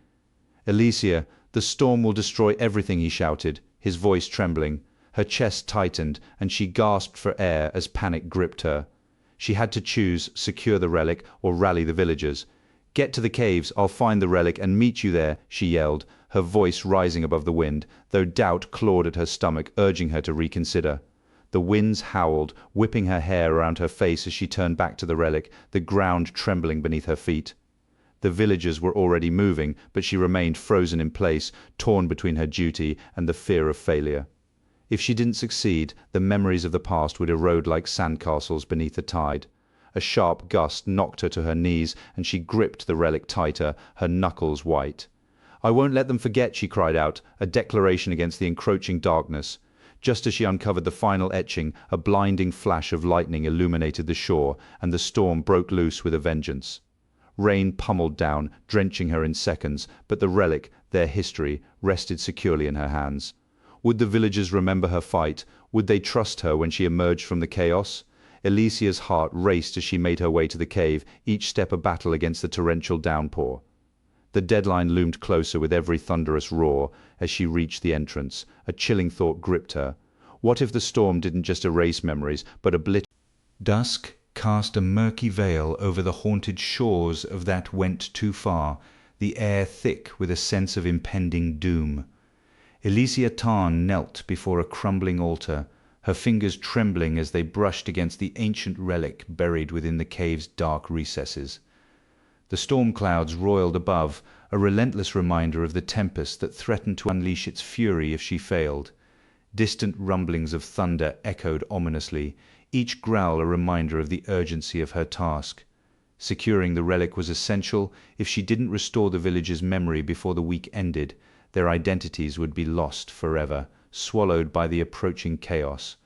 "Elysia, the storm will destroy everything," he shouted, his voice trembling. Her chest tightened, and she gasped for air as panic gripped her. She had to choose, secure the relic or rally the villagers. "Get to the caves, I'll find the relic and meet you there," she yelled, her voice rising above the wind, though doubt clawed at her stomach, urging her to reconsider. The winds howled, whipping her hair around her face as she turned back to the relic, the ground trembling beneath her feet. The villagers were already moving, but she remained frozen in place, torn between her duty and the fear of failure. If she didn't succeed, the memories of the past would erode like sandcastles beneath the tide. A sharp gust knocked her to her knees, and she gripped the relic tighter, her knuckles white. "I won't let them forget," she cried out, a declaration against the encroaching darkness. Just as she uncovered the final etching, a blinding flash of lightning illuminated the shore, and the storm broke loose with a vengeance. Rain pummeled down, drenching her in seconds, but the relic, their history, rested securely in her hands. Would the villagers remember her fight? Would they trust her when she emerged from the chaos? Elysia's heart raced as she made her way to the cave, each step a battle against the torrential downpour. The deadline loomed closer with every thunderous roar. As she reached the entrance, a chilling thought gripped her. What if the storm didn't just erase memories, but obliterate? Dusk cast a murky veil over the haunted shores of that went too far, the air thick with a sense of impending doom. Elysia Tarn knelt before a crumbling altar, her fingers trembling as they brushed against the ancient relic buried within the cave's dark recesses. The storm clouds roiled above, a relentless reminder of the tempest that threatened to unleash its fury if she failed. Distant rumblings of thunder echoed ominously, each growl a reminder of the urgency of her task. Securing the relic was essential. If she didn't restore the village's memory before the week ended, their identities would be lost forever, swallowed by the approaching chaos.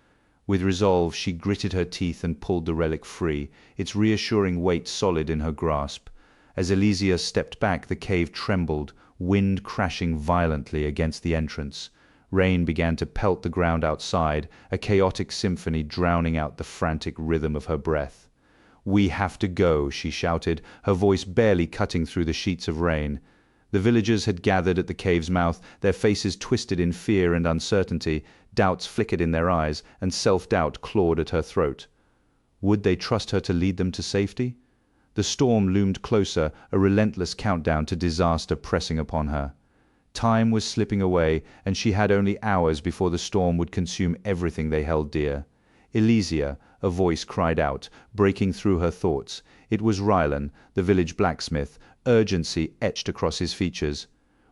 With resolve, she gritted her teeth and pulled the relic free, its reassuring weight solid in her grasp. As Elysia stepped back, the cave trembled, wind crashing violently against the entrance. Rain began to pelt the ground outside, a chaotic symphony drowning out the frantic rhythm of her breath. "We have to go," she shouted, her voice barely cutting through the sheets of rain. The villagers had gathered at the cave's mouth, their faces twisted in fear and uncertainty, doubts flickered in their eyes, and self-doubt clawed at her throat. Would they trust her to lead them to safety? The storm loomed closer, a relentless countdown to disaster pressing upon her. Time was slipping away, and she had only hours before the storm would consume everything they held dear. "Elysia," a voice cried out, breaking through her thoughts. It was Rylan, the village blacksmith, urgency etched across his features.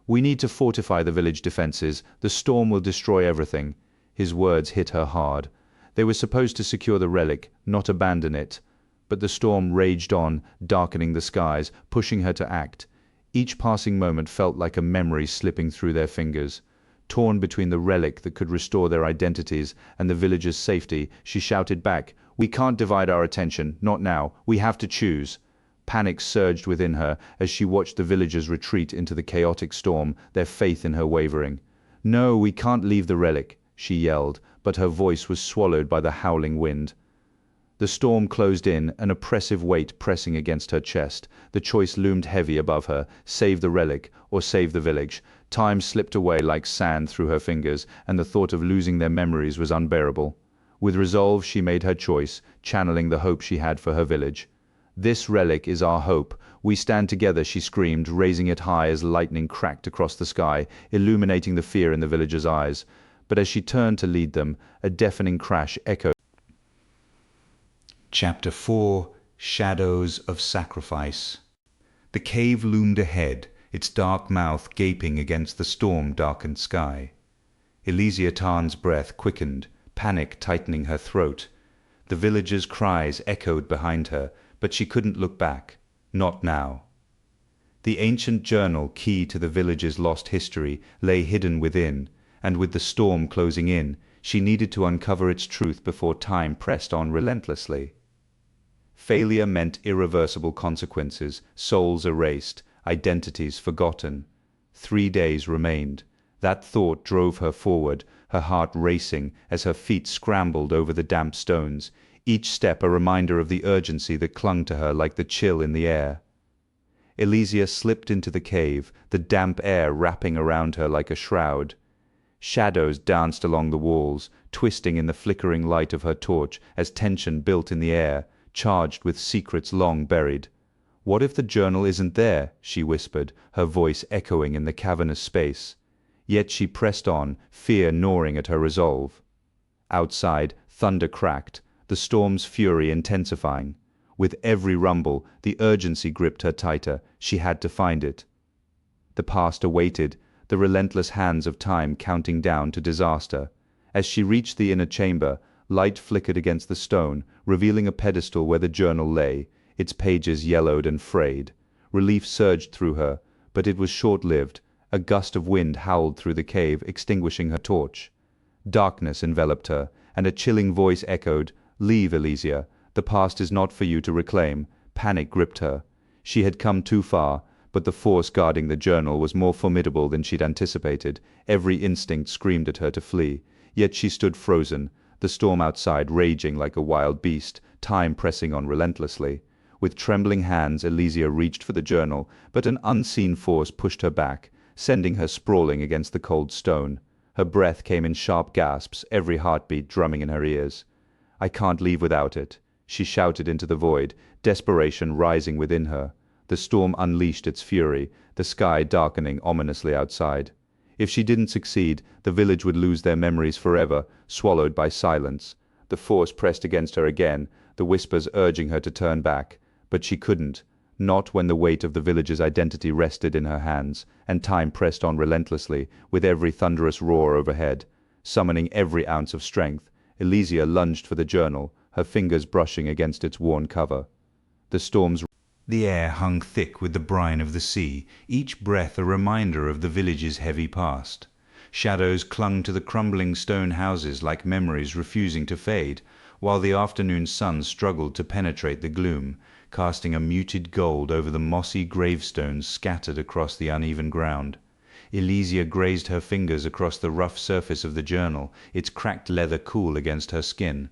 "We need to fortify the village defenses. The storm will destroy everything." His words hit her hard. They were supposed to secure the relic, not abandon it. But the storm raged on, darkening the skies, pushing her to act. Each passing moment felt like a memory slipping through their fingers. Torn between the relic that could restore their identities and the villagers' safety, she shouted back, "We can't divide our attention, not now. We have to choose." Panic surged within her as she watched the villagers retreat into the chaotic storm, their faith in her wavering. "No, we can't leave the relic," she yelled, but her voice was swallowed by the howling wind. The storm closed in, an oppressive weight pressing against her chest. The choice loomed heavy above her: save the relic or save the village. Time slipped away like sand through her fingers, and the thought of losing their memories was unbearable. With resolve she made her choice, channeling the hope she had for her village. "This relic is our hope. We stand together," she screamed, raising it high as lightning cracked across the sky, illuminating the fear in the villagers' eyes. But as she turned to lead them, a deafening crash echoed. Chapter 4: Shadows of Sacrifice. The cave loomed ahead, its dark mouth gaping against the storm-darkened sky. Elysia Tarn's breath quickened, panic tightening her throat. The villagers' cries echoed behind her, but she couldn't look back. Not now. The ancient journal, key to the village's lost history, lay hidden within, and with the storm closing in, she needed to uncover its truth before time pressed on relentlessly. Failure meant irreversible consequences, souls erased, identities forgotten. 3 days remained. That thought drove her forward, her heart racing as her feet scrambled over the damp stones, each step a reminder of the urgency that clung to her like the chill in the air. Elysia slipped into the cave, the damp air wrapping around her like a shroud. Shadows danced along the walls, twisting in the flickering light of her torch as tension built in the air, charged with secrets long buried. "What if the journal isn't there?" she whispered, her voice echoing in the cavernous space. Yet she pressed on, fear gnawing at her resolve. Outside, thunder cracked, the storm's fury intensifying. With every rumble, the urgency gripped her tighter. She had to find it. The past awaited, the relentless hands of time counting down to disaster. As she reached the inner chamber, light flickered against the stone, revealing a pedestal where the journal lay, its pages yellowed and frayed. Relief surged through her, but it was short-lived. A gust of wind howled through the cave, extinguishing her torch. Darkness enveloped her, and a chilling voice echoed, "Leave, Elysia. The past is not for you to reclaim." Panic gripped her. She had come too far, but the force guarding the journal was more formidable than she'd anticipated. Every instinct screamed at her to flee. Yet she stood frozen, the storm outside raging like a wild beast, time pressing on relentlessly. With trembling hands, Elysia reached for the journal, but an unseen force pushed her back, sending her sprawling against the cold stone. Her breath came in sharp gasps, every heartbeat drumming in her ears. "I can't leave without it," she shouted into the void, desperation rising within her. The storm unleashed its fury, the sky darkening ominously outside. If she didn't succeed, the village would lose their memories forever, swallowed by silence. The force pressed against her again, the whispers urging her to turn back. But she couldn't, not when the weight of the village's identity rested in her hands, and time pressed on relentlessly, with every thunderous roar overhead. Summoning every ounce of strength, Elysia lunged for the journal, her fingers brushing against its worn cover. The air hung thick with the brine of the sea, each breath a reminder of the village's heavy past. Shadows clung to the crumbling stone houses like memories refusing to fade, while the afternoon sun struggled to penetrate the gloom, casting a muted gold over the mossy gravestones scattered across the uneven ground. Elysia grazed her fingers across the rough surface of the journal, its cracked leather cool against her skin.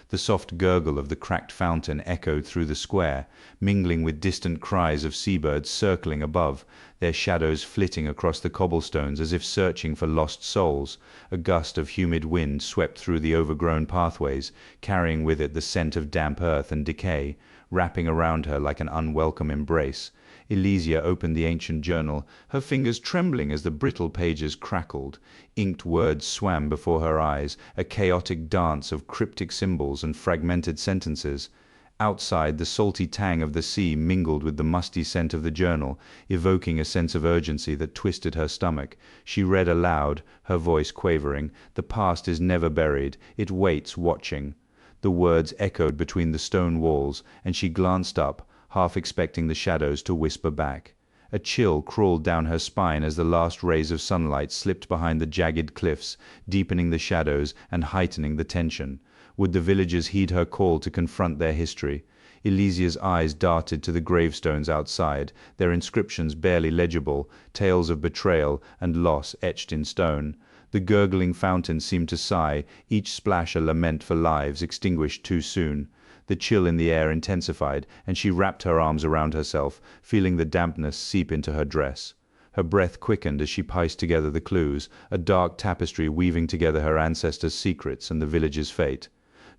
The soft gurgle of the cracked fountain echoed through the square, mingling with distant cries of seabirds circling above, their shadows flitting across the cobblestones as if searching for lost souls. A gust of humid wind swept through the overgrown pathways, carrying with it the scent of damp earth and decay, wrapping around her like an unwelcome embrace. Elysia opened the ancient journal, her fingers trembling as the brittle pages crackled. Inked words swam before her eyes, a chaotic dance of cryptic symbols and fragmented sentences. Outside, the salty tang of the sea mingled with the musty scent of the journal, evoking a sense of urgency that twisted her stomach. She read aloud, her voice quavering, "The past is never buried. It waits, watching." The words echoed between the stone walls, and she glanced up, half expecting the shadows to whisper back. A chill crawled down her spine as the last rays of sunlight slipped behind the jagged cliffs, deepening the shadows and heightening the tension. Would the villagers heed her call to confront their history? Elysia's eyes darted to the gravestones outside, their inscriptions barely legible, tales of betrayal and loss etched in stone. The gurgling fountain seemed to sigh, each splash a lament for lives extinguished too soon. The chill in the air intensified, and she wrapped her arms around herself, feeling the dampness seep into her dress. Her breath quickened as she pieced together the clues, a dark tapestry weaving together her ancestors' secrets and the village's fate.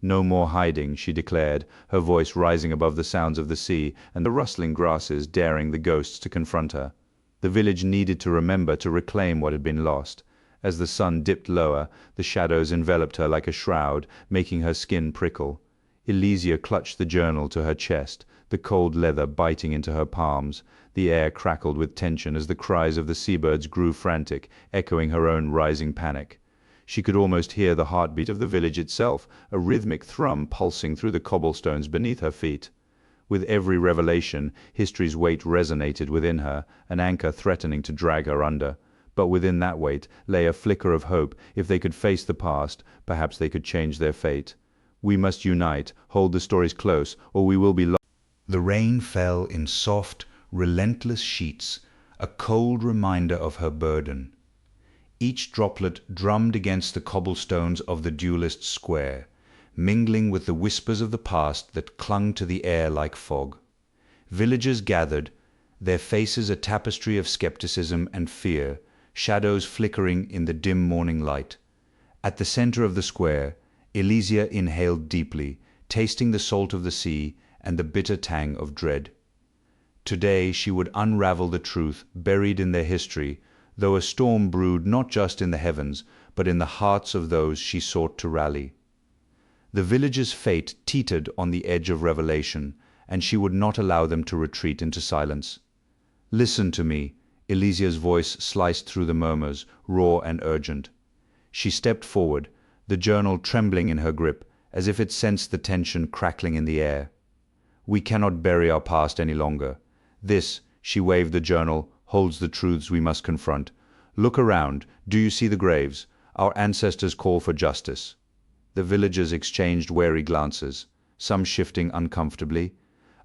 "No more hiding," she declared, her voice rising above the sounds of the sea and the rustling grasses, daring the ghosts to confront her. The village needed to remember to reclaim what had been lost. As the sun dipped lower, the shadows enveloped her like a shroud, making her skin prickle. Elysia clutched the journal to her chest, the cold leather biting into her palms. The air crackled with tension as the cries of the seabirds grew frantic, echoing her own rising panic. She could almost hear the heartbeat of the village itself, a rhythmic thrum pulsing through the cobblestones beneath her feet. With every revelation, history's weight resonated within her, an anchor threatening to drag her under. But within that weight lay a flicker of hope. If they could face the past, perhaps they could change their fate. "We must unite, hold the stories close, or we will be lost." The rain fell in soft, relentless sheets, a cold reminder of her burden. Each droplet drummed against the cobblestones of the duelist square, mingling with the whispers of the past that clung to the air like fog. Villagers gathered, their faces a tapestry of skepticism and fear, shadows flickering in the dim morning light. At the center of the square, Elysia inhaled deeply, tasting the salt of the sea and the bitter tang of dread. Today she would unravel the truth buried in their history, though a storm brewed not just in the heavens, but in the hearts of those she sought to rally. The villagers' fate teetered on the edge of revelation, and she would not allow them to retreat into silence. "Listen to me," Elysia's voice sliced through the murmurs, raw and urgent. She stepped forward, the journal trembling in her grip, as if it sensed the tension crackling in the air. "We cannot bury our past any longer. This," she waved the journal, "holds the truths we must confront. Look around. Do you see the graves? Our ancestors call for justice." The villagers exchanged wary glances, some shifting uncomfortably.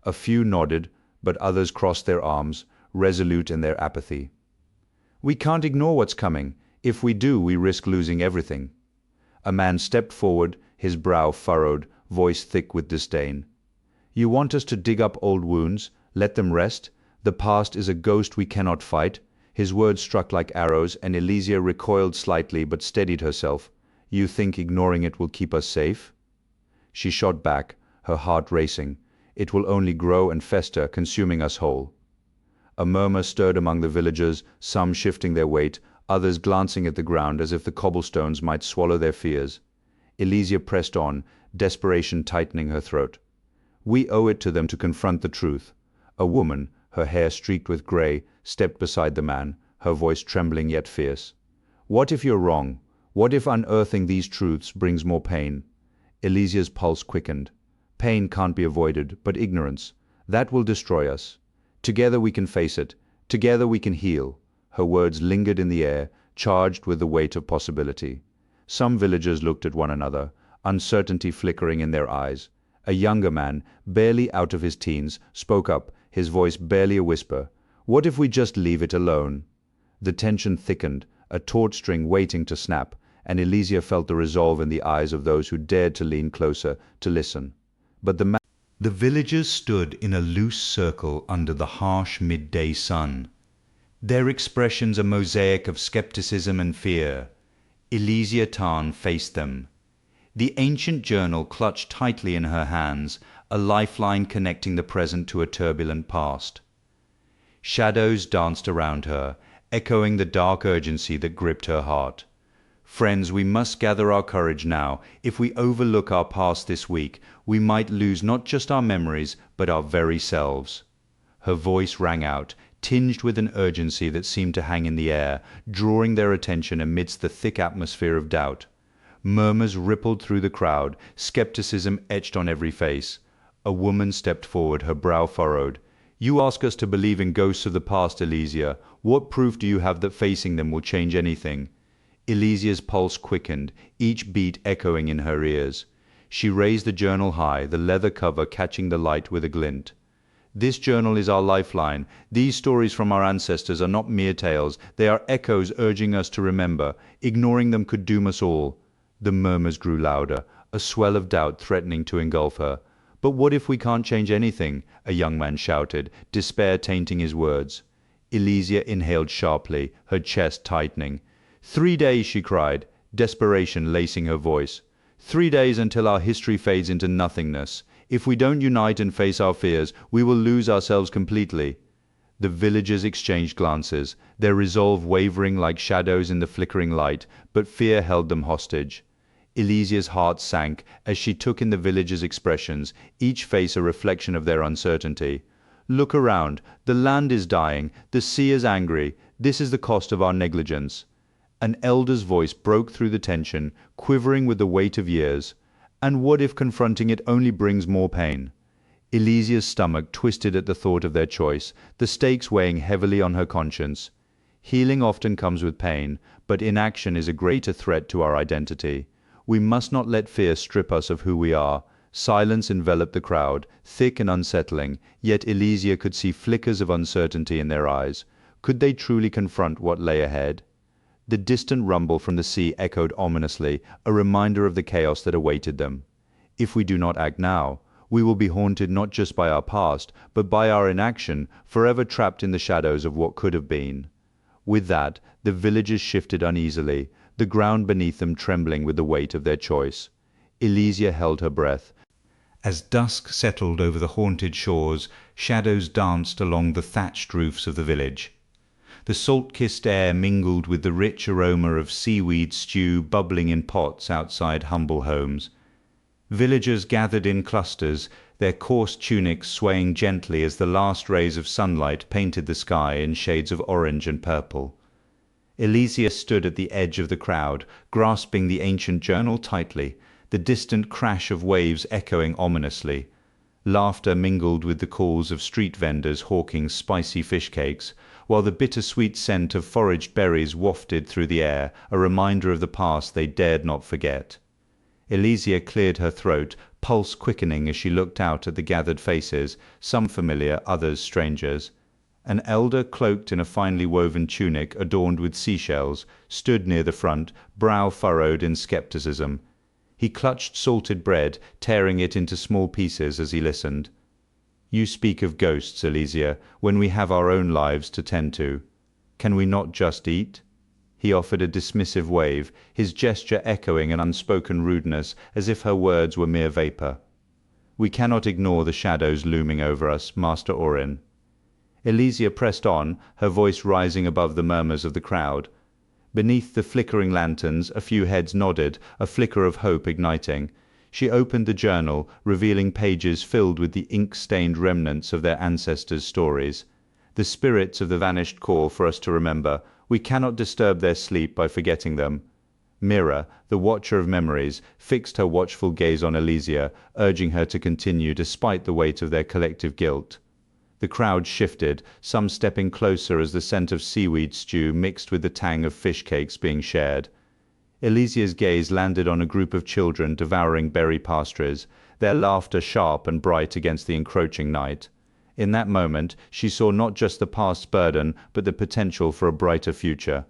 A few nodded, but others crossed their arms, resolute in their apathy. "We can't ignore what's coming. If we do, we risk losing everything." A man stepped forward, his brow furrowed, voice thick with disdain. "You want us to dig up old wounds, let them rest? The past is a ghost we cannot fight." His words struck like arrows, and Elysia recoiled slightly but steadied herself. "You think ignoring it will keep us safe?" She shot back, her heart racing. "It will only grow and fester, consuming us whole." A murmur stirred among the villagers, some shifting their weight, others glancing at the ground as if the cobblestones might swallow their fears. Elysia pressed on, desperation tightening her throat. "We owe it to them to confront the truth." A woman, her hair streaked with gray, stepped beside the man, her voice trembling yet fierce. "What if you're wrong? What if unearthing these truths brings more pain?" Elysia's pulse quickened. "Pain can't be avoided, but ignorance. That will destroy us. Together we can face it. Together we can heal." Her words lingered in the air, charged with the weight of possibility. Some villagers looked at one another, uncertainty flickering in their eyes. A younger man, barely out of his teens, spoke up, his voice barely a whisper. "What if we just leave it alone?" The tension thickened, a taut string waiting to snap, and Elysia felt the resolve in the eyes of those who dared to lean closer, to listen. But the villagers stood in a loose circle under the harsh midday sun, their expressions a mosaic of skepticism and fear. Elysia Tarn faced them, the ancient journal clutched tightly in her hands, a lifeline connecting the present to a turbulent past. Shadows danced around her, echoing the dark urgency that gripped her heart. Friends, we must gather our courage now. If we overlook our past this week, we might lose not just our memories, but our very selves." Her voice rang out, tinged with an urgency that seemed to hang in the air, drawing their attention amidst the thick atmosphere of doubt. Murmurs rippled through the crowd, skepticism etched on every face. A woman stepped forward, her brow furrowed. "You ask us to believe in ghosts of the past, Elysia. What proof do you have that facing them will change anything?" Elysia's pulse quickened, each beat echoing in her ears. She raised the journal high, the leather cover catching the light with a glint. "This journal is our lifeline. These stories from our ancestors are not mere tales. They are echoes urging us to remember. Ignoring them could doom us all." The murmurs grew louder, a swell of doubt threatening to engulf her. "But what if we can't change anything?" a young man shouted, despair tainting his words. Elysia inhaled sharply, her chest tightening. "3 days," she cried, desperation lacing her voice. "3 days until our history fades into nothingness. If we don't unite and face our fears, we will lose ourselves completely." The villagers exchanged glances, their resolve wavering like shadows in the flickering light, but fear held them hostage. Elysia's heart sank as she took in the villagers' expressions, each face a reflection of their uncertainty. "Look around. The land is dying. The sea is angry. This is the cost of our negligence." An elder's voice broke through the tension, quivering with the weight of years. "And what if confronting it only brings more pain?" Elysia's stomach twisted at the thought of their choice, the stakes weighing heavily on her conscience. Healing often comes with pain, but inaction is a greater threat to our identity. We must not let fear strip us of who we are. Silence enveloped the crowd, thick and unsettling, yet Elysia could see flickers of uncertainty in their eyes. Could they truly confront what lay ahead? The distant rumble from the sea echoed ominously, a reminder of the chaos that awaited them. If we do not act now, we will be haunted not just by our past, but by our inaction, forever trapped in the shadows of what could have been. With that, the villagers shifted uneasily, the ground beneath them trembling with the weight of their choice. Elysia held her breath. As dusk settled over the haunted shores, shadows danced along the thatched roofs of the village. The salt-kissed air mingled with the rich aroma of seaweed stew bubbling in pots outside humble homes. Villagers gathered in clusters, their coarse tunics swaying gently as the last rays of sunlight painted the sky in shades of orange and purple. Elysia stood at the edge of the crowd, grasping the ancient journal tightly, the distant crash of waves echoing ominously. Laughter mingled with the calls of street vendors hawking spicy fish cakes, while the bittersweet scent of foraged berries wafted through the air, a reminder of the past they dared not forget. Elysia cleared her throat, pulse quickening as she looked out at the gathered faces, some familiar, others strangers. An elder, cloaked in a finely woven tunic adorned with seashells, stood near the front, brow furrowed in skepticism. He clutched salted bread, tearing it into small pieces as he listened. "You speak of ghosts, Elysia, when we have our own lives to tend to. Can we not just eat?" He offered a dismissive wave, his gesture echoing an unspoken rudeness, as if her words were mere vapor. "We cannot ignore the shadows looming over us, Master Orin." Elysia pressed on, her voice rising above the murmurs of the crowd. Beneath the flickering lanterns, a few heads nodded, a flicker of hope igniting. She opened the journal, revealing pages filled with the ink-stained remnants of their ancestors' stories. The spirits of the vanished call for us to remember. We cannot disturb their sleep by forgetting them. Mira, the watcher of memories, fixed her watchful gaze on Elysia, urging her to continue despite the weight of their collective guilt. The crowd shifted, some stepping closer as the scent of seaweed stew mixed with the tang of fish cakes being shared. Elysia's gaze landed on a group of children devouring berry pastries, their laughter sharp and bright against the encroaching night. In that moment, she saw not just the past's burden, but the potential for a brighter future.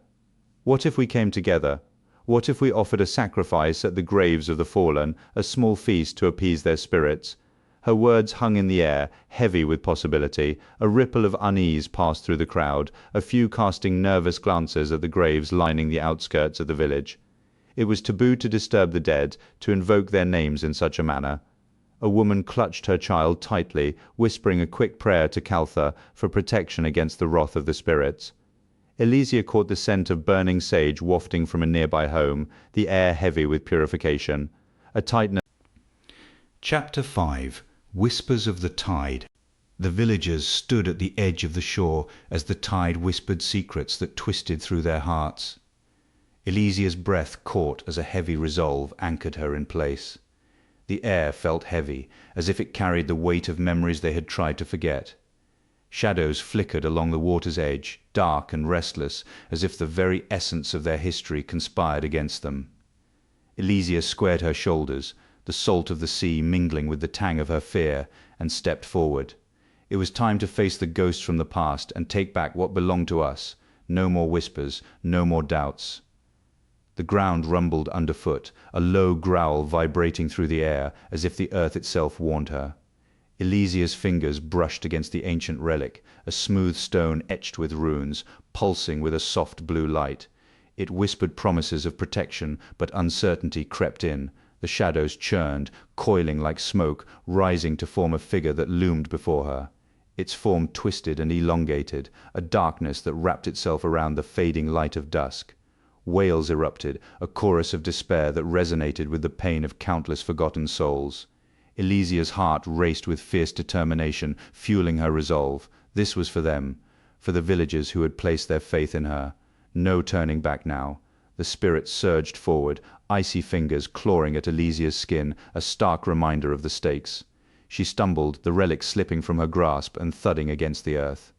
What if we came together? What if we offered a sacrifice at the graves of the fallen, a small feast to appease their spirits? Her words hung in the air, heavy with possibility. A ripple of unease passed through the crowd, a few casting nervous glances at the graves lining the outskirts of the village. It was taboo to disturb the dead, to invoke their names in such a manner. A woman clutched her child tightly, whispering a quick prayer to Caltha for protection against the wrath of the spirits. Elysia caught the scent of burning sage wafting from a nearby home, the air heavy with purification. A tightness. Chapter 5. Whispers of the Tide. The villagers stood at the edge of the shore as the tide whispered secrets that twisted through their hearts. Elysia's breath caught as a heavy resolve anchored her in place. The air felt heavy, as if it carried the weight of memories they had tried to forget. Shadows flickered along the water's edge, dark and restless, as if the very essence of their history conspired against them. Elysia squared her shoulders, the salt of the sea mingling with the tang of her fear, and stepped forward. It was time to face the ghosts from the past and take back what belonged to us. No more whispers, no more doubts. The ground rumbled underfoot, a low growl vibrating through the air, as if the earth itself warned her. Elysia's fingers brushed against the ancient relic, a smooth stone etched with runes, pulsing with a soft blue light. It whispered promises of protection, but uncertainty crept in. The shadows churned, coiling like smoke, rising to form a figure that loomed before her. Its form twisted and elongated, a darkness that wrapped itself around the fading light of dusk. Wails erupted, a chorus of despair that resonated with the pain of countless forgotten souls. Elysia's heart raced with fierce determination, fueling her resolve. This was for them, for the villagers who had placed their faith in her. No turning back now. The spirit surged forward, icy fingers clawing at Elysia's skin, a stark reminder of the stakes. She stumbled, the relic slipping from her grasp and thudding against the earth.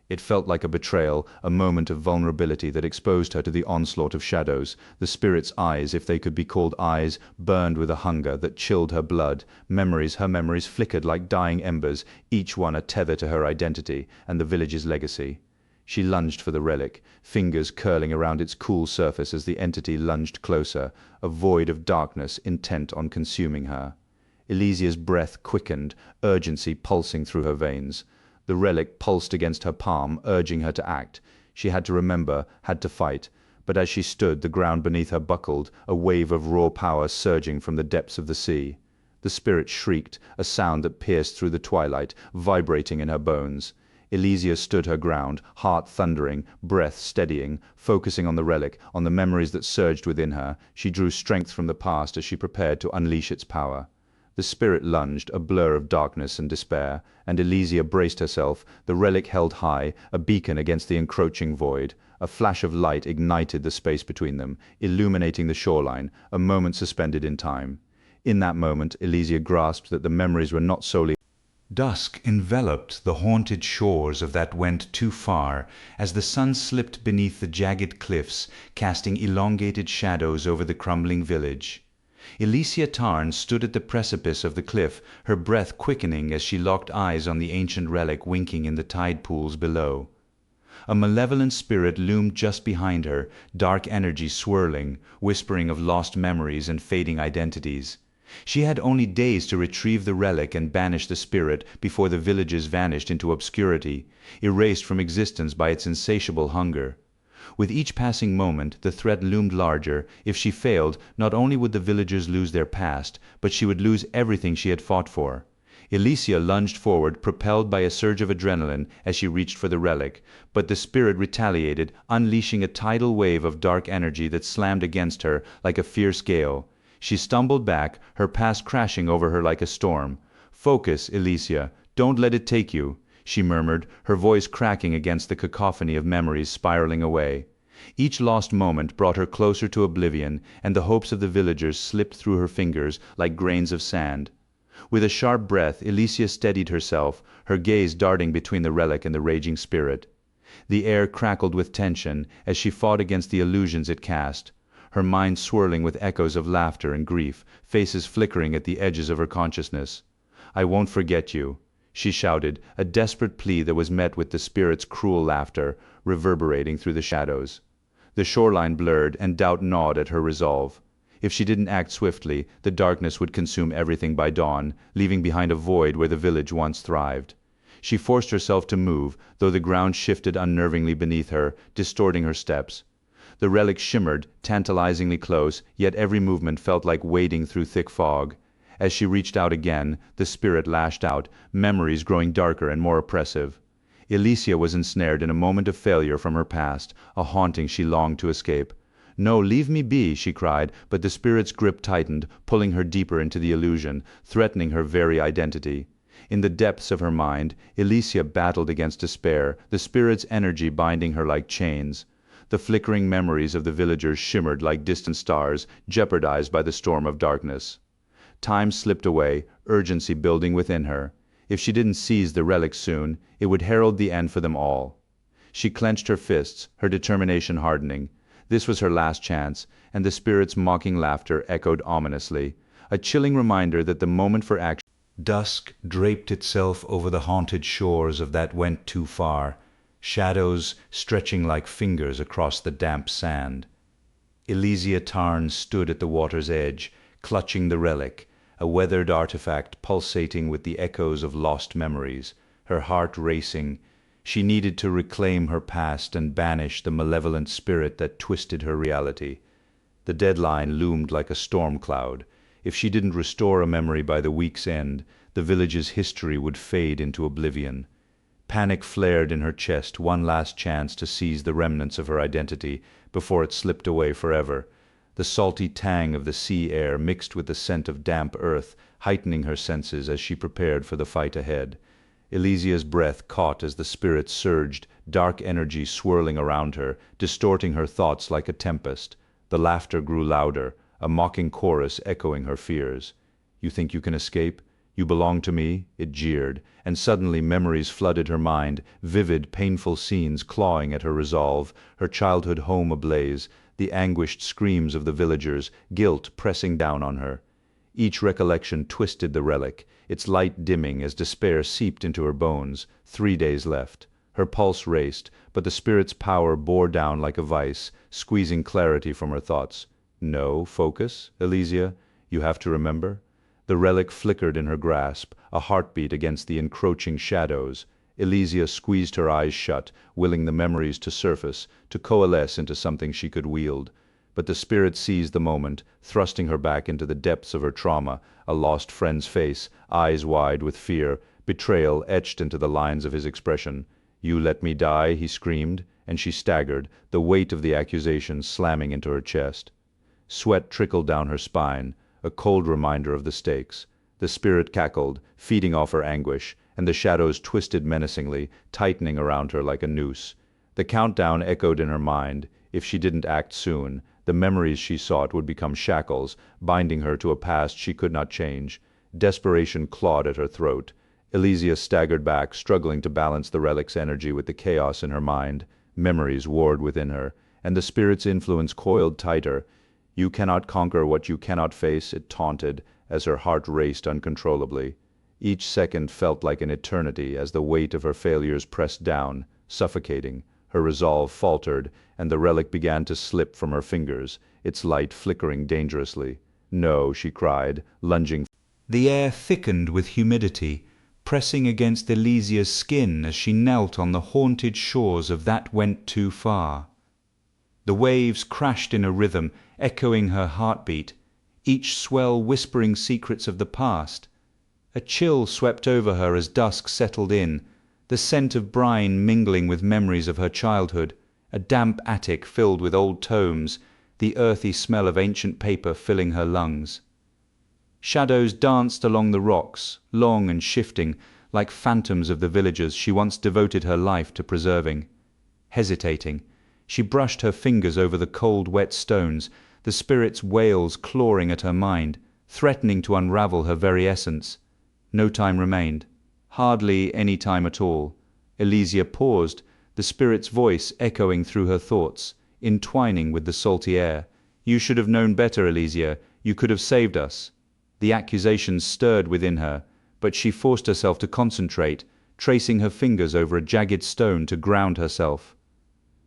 It felt like a betrayal, a moment of vulnerability that exposed her to the onslaught of shadows. The spirit's eyes, if they could be called eyes, burned with a hunger that chilled her blood. Her memories flickered like dying embers, each one a tether to her identity and the village's legacy. She lunged for the relic, fingers curling around its cool surface as the entity lunged closer, a void of darkness intent on consuming her. Elysia's breath quickened, urgency pulsing through her veins. The relic pulsed against her palm, urging her to act. She had to remember, had to fight. But as she stood, the ground beneath her buckled, a wave of raw power surging from the depths of the sea. The spirit shrieked, a sound that pierced through the twilight, vibrating in her bones. Elysia stood her ground, heart thundering, breath steadying, focusing on the relic, on the memories that surged within her. She drew strength from the past as she prepared to unleash its power. The spirit lunged, a blur of darkness and despair, and Elysia braced herself, the relic held high, a beacon against the encroaching void. A flash of light ignited the space between them, illuminating the shoreline, a moment suspended in time. In that moment, Elysia grasped that the memories were not solely. Dusk enveloped the haunted shores of that went too far, as the sun slipped beneath the jagged cliffs, casting elongated shadows over the crumbling village. Elysia Tarn stood at the precipice of the cliff, her breath quickening as she locked eyes on the ancient relic winking in the tide pools below. A malevolent spirit loomed just behind her, dark energy swirling, whispering of lost memories and fading identities. She had only days to retrieve the relic and banish the spirit before the villages vanished into obscurity, erased from existence by its insatiable hunger. With each passing moment, the threat loomed larger. If she failed, not only would the villagers lose their past, but she would lose everything she had fought for. Elysia lunged forward, propelled by a surge of adrenaline as she reached for the relic, but the spirit retaliated, unleashing a tidal wave of dark energy that slammed against her like a fierce gale. She stumbled back, her past crashing over her like a storm. "Focus, Elysia. Don't let it take you," she murmured, her voice cracking against the cacophony of memories spiraling away. Each lost moment brought her closer to oblivion, and the hopes of the villagers slipped through her fingers like grains of sand. With a sharp breath, Elysia steadied herself, her gaze darting between the relic and the raging spirit. The air crackled with tension as she fought against the illusions it cast, her mind swirling with echoes of laughter and grief, faces flickering at the edges of her consciousness. "I won't forget you," she shouted, a desperate plea that was met with the spirit's cruel laughter, reverberating through the shadows. The shoreline blurred, and doubt gnawed at her resolve. If she didn't act swiftly, the darkness would consume everything by dawn, leaving behind a void where the village once thrived. She forced herself to move, though the ground shifted unnervingly beneath her, distorting her steps. The relic shimmered, tantalizingly close, yet every movement felt like wading through thick fog. As she reached out again, the spirit lashed out, memories growing darker and more oppressive. Elysia was ensnared in a moment of failure from her past, a haunting she longed to escape. "No, leave me be," she cried, but the spirit's grip tightened, pulling her deeper into the illusion, threatening her very identity. In the depths of her mind, Elysia battled against despair, the spirit's energy binding her like chains. The flickering memories of the villagers shimmered like distant stars, jeopardized by the storm of darkness. Time slipped away, urgency building within her. If she didn't seize the relic soon, it would herald the end for them all. She clenched her fists, her determination hardening. This was her last chance, and the spirit's mocking laughter echoed ominously, a chilling reminder that the moment for action. Dusk draped itself over the haunted shores of that went too far, shadows stretching like fingers across the damp sand. Elysia Tarn stood at the water's edge, clutching the relic, a weathered artifact pulsating with the echoes of lost memories, her heart racing. She needed to reclaim her past and banish the malevolent spirit that twisted her reality. The deadline loomed like a storm cloud. If she didn't restore a memory by the week's end, the village's history would fade into oblivion. Panic flared in her chest, one last chance to seize the remnants of her identity before it slipped away forever. The salty tang of the sea air mixed with the scent of damp earth, heightening her senses as she prepared for the fight ahead. Elysia's breath caught as the spirit surged, dark energy swirling around her, distorting her thoughts like a tempest. The laughter grew louder, a mocking chorus echoing her fears. "You think you can escape? You belong to me?" it jeered, and suddenly memories flooded her mind, vivid, painful scenes clawing at her resolve, her childhood home ablaze, the anguished screams of the villagers, guilt pressing down on her. Each recollection twisted the relic, its light dimming as despair seeped into her bones. 3 days left. Her pulse raced, but the spirit's power bore down like a vice, squeezing clarity from her thoughts. "No, focus, Elysia. You have to remember." The relic flickered in her grasp, a heartbeat against the encroaching shadows. Elysia squeezed her eyes shut, willing the memories to surface, to coalesce into something she could wield. But the spirit seized the moment, thrusting her back into the depths of her trauma, a lost friend's face, eyes wide with fear, betrayal etched into the lines of his expression. "You let me die," he screamed, and she staggered, the weight of the accusation slamming into her chest. Sweat trickled down her spine, a cold reminder of the stakes. The spirit cackled, feeding off her anguish, and the shadows twisted menacingly, tightening around her like a noose. The countdown echoed in her mind. If she didn't act soon, the memories she sought would become shackles, binding her to a past she could not change. Desperation clawed at her throat. Elysia staggered back, struggling to balance the relic's energy with the chaos in her mind. Memories warred within her, and the spirit's influence coiled tighter. "You cannot conquer what you cannot face," it taunted, as her heart raced uncontrollably. Each second felt like an eternity as the weight of her failures pressed down, suffocating. Her resolve faltered, and the relic began to slip from her fingers, its light flickering dangerously. "No," she cried, lunging. The air thickened with humidity, pressing against Elysia's skin as she knelt on the haunted shores of that went too far. The waves crashed in a rhythm, echoing her heartbeat, each swell whispering secrets of the past. A chill swept over her as dusk settled in, the scent of brine mingling with memories of her childhood, a damp attic filled with old tomes, the earthy smell of ancient paper filling her lungs. Shadows danced along the rocks, long and shifting, like phantoms of the villagers she once devoted her life to preserving. Hesitating, she brushed her fingers over the cold, wet stones, the spirit's wails clawing at her mind, threatening to unravel her very essence. No time remained. Hardly any time at all. Elysia paused, the spirit's voice echoing through her thoughts, entwining with the salty air. "You should have known better, Elysia. You could have saved us." The accusations stirred within her, but she forced herself to concentrate, tracing her fingers over a jagged stone to ground herself.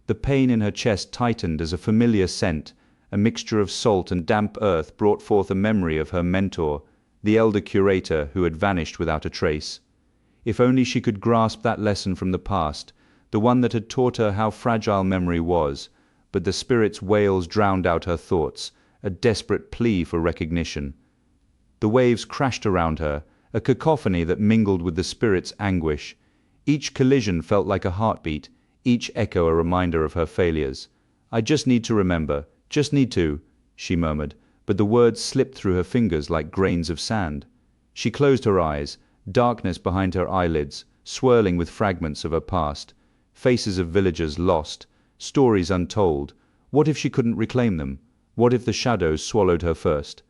The pain in her chest tightened as a familiar scent, a mixture of salt and damp earth, brought forth a memory of her mentor, the elder curator who had vanished without a trace. If only she could grasp that lesson from the past, the one that had taught her how fragile memory was, but the spirit's wails drowned out her thoughts, a desperate plea for recognition. The waves crashed around her, a cacophony that mingled with the spirit's anguish. Each collision felt like a heartbeat, each echo a reminder of her failures. "I just need to remember, just need to," she murmured, but the words slipped through her fingers like grains of sand. She closed her eyes, darkness behind her eyelids, swirling with fragments of her past. Faces of villagers lost, stories untold. What if she couldn't reclaim them? What if the shadows swallowed her first?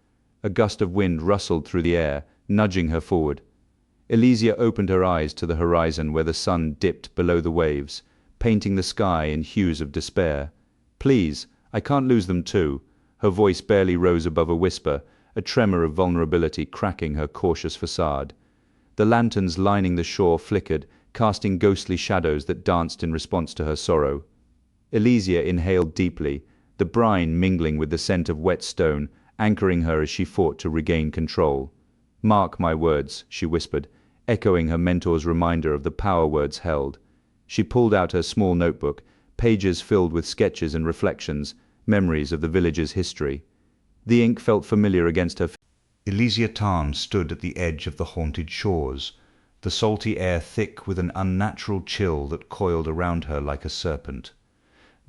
A gust of wind rustled through the air, nudging her forward. Elysia opened her eyes to the horizon where the sun dipped below the waves, painting the sky in hues of despair. "Please, I can't lose them too." Her voice barely rose above a whisper, a tremor of vulnerability cracking her cautious facade. The lanterns lining the shore flickered, casting ghostly shadows that danced in response to her sorrow. Elysia inhaled deeply, the brine mingling with the scent of wet stone, anchoring her as she fought to regain control. "Mark my words," she whispered, echoing her mentor's reminder of the power words held. She pulled out her small notebook, pages filled with sketches and reflections, memories of the village's history. The ink felt familiar against her. Elysia Tarn stood at the edge of the haunted shores, the salty air thick with an unnatural chill that coiled around her like a serpent.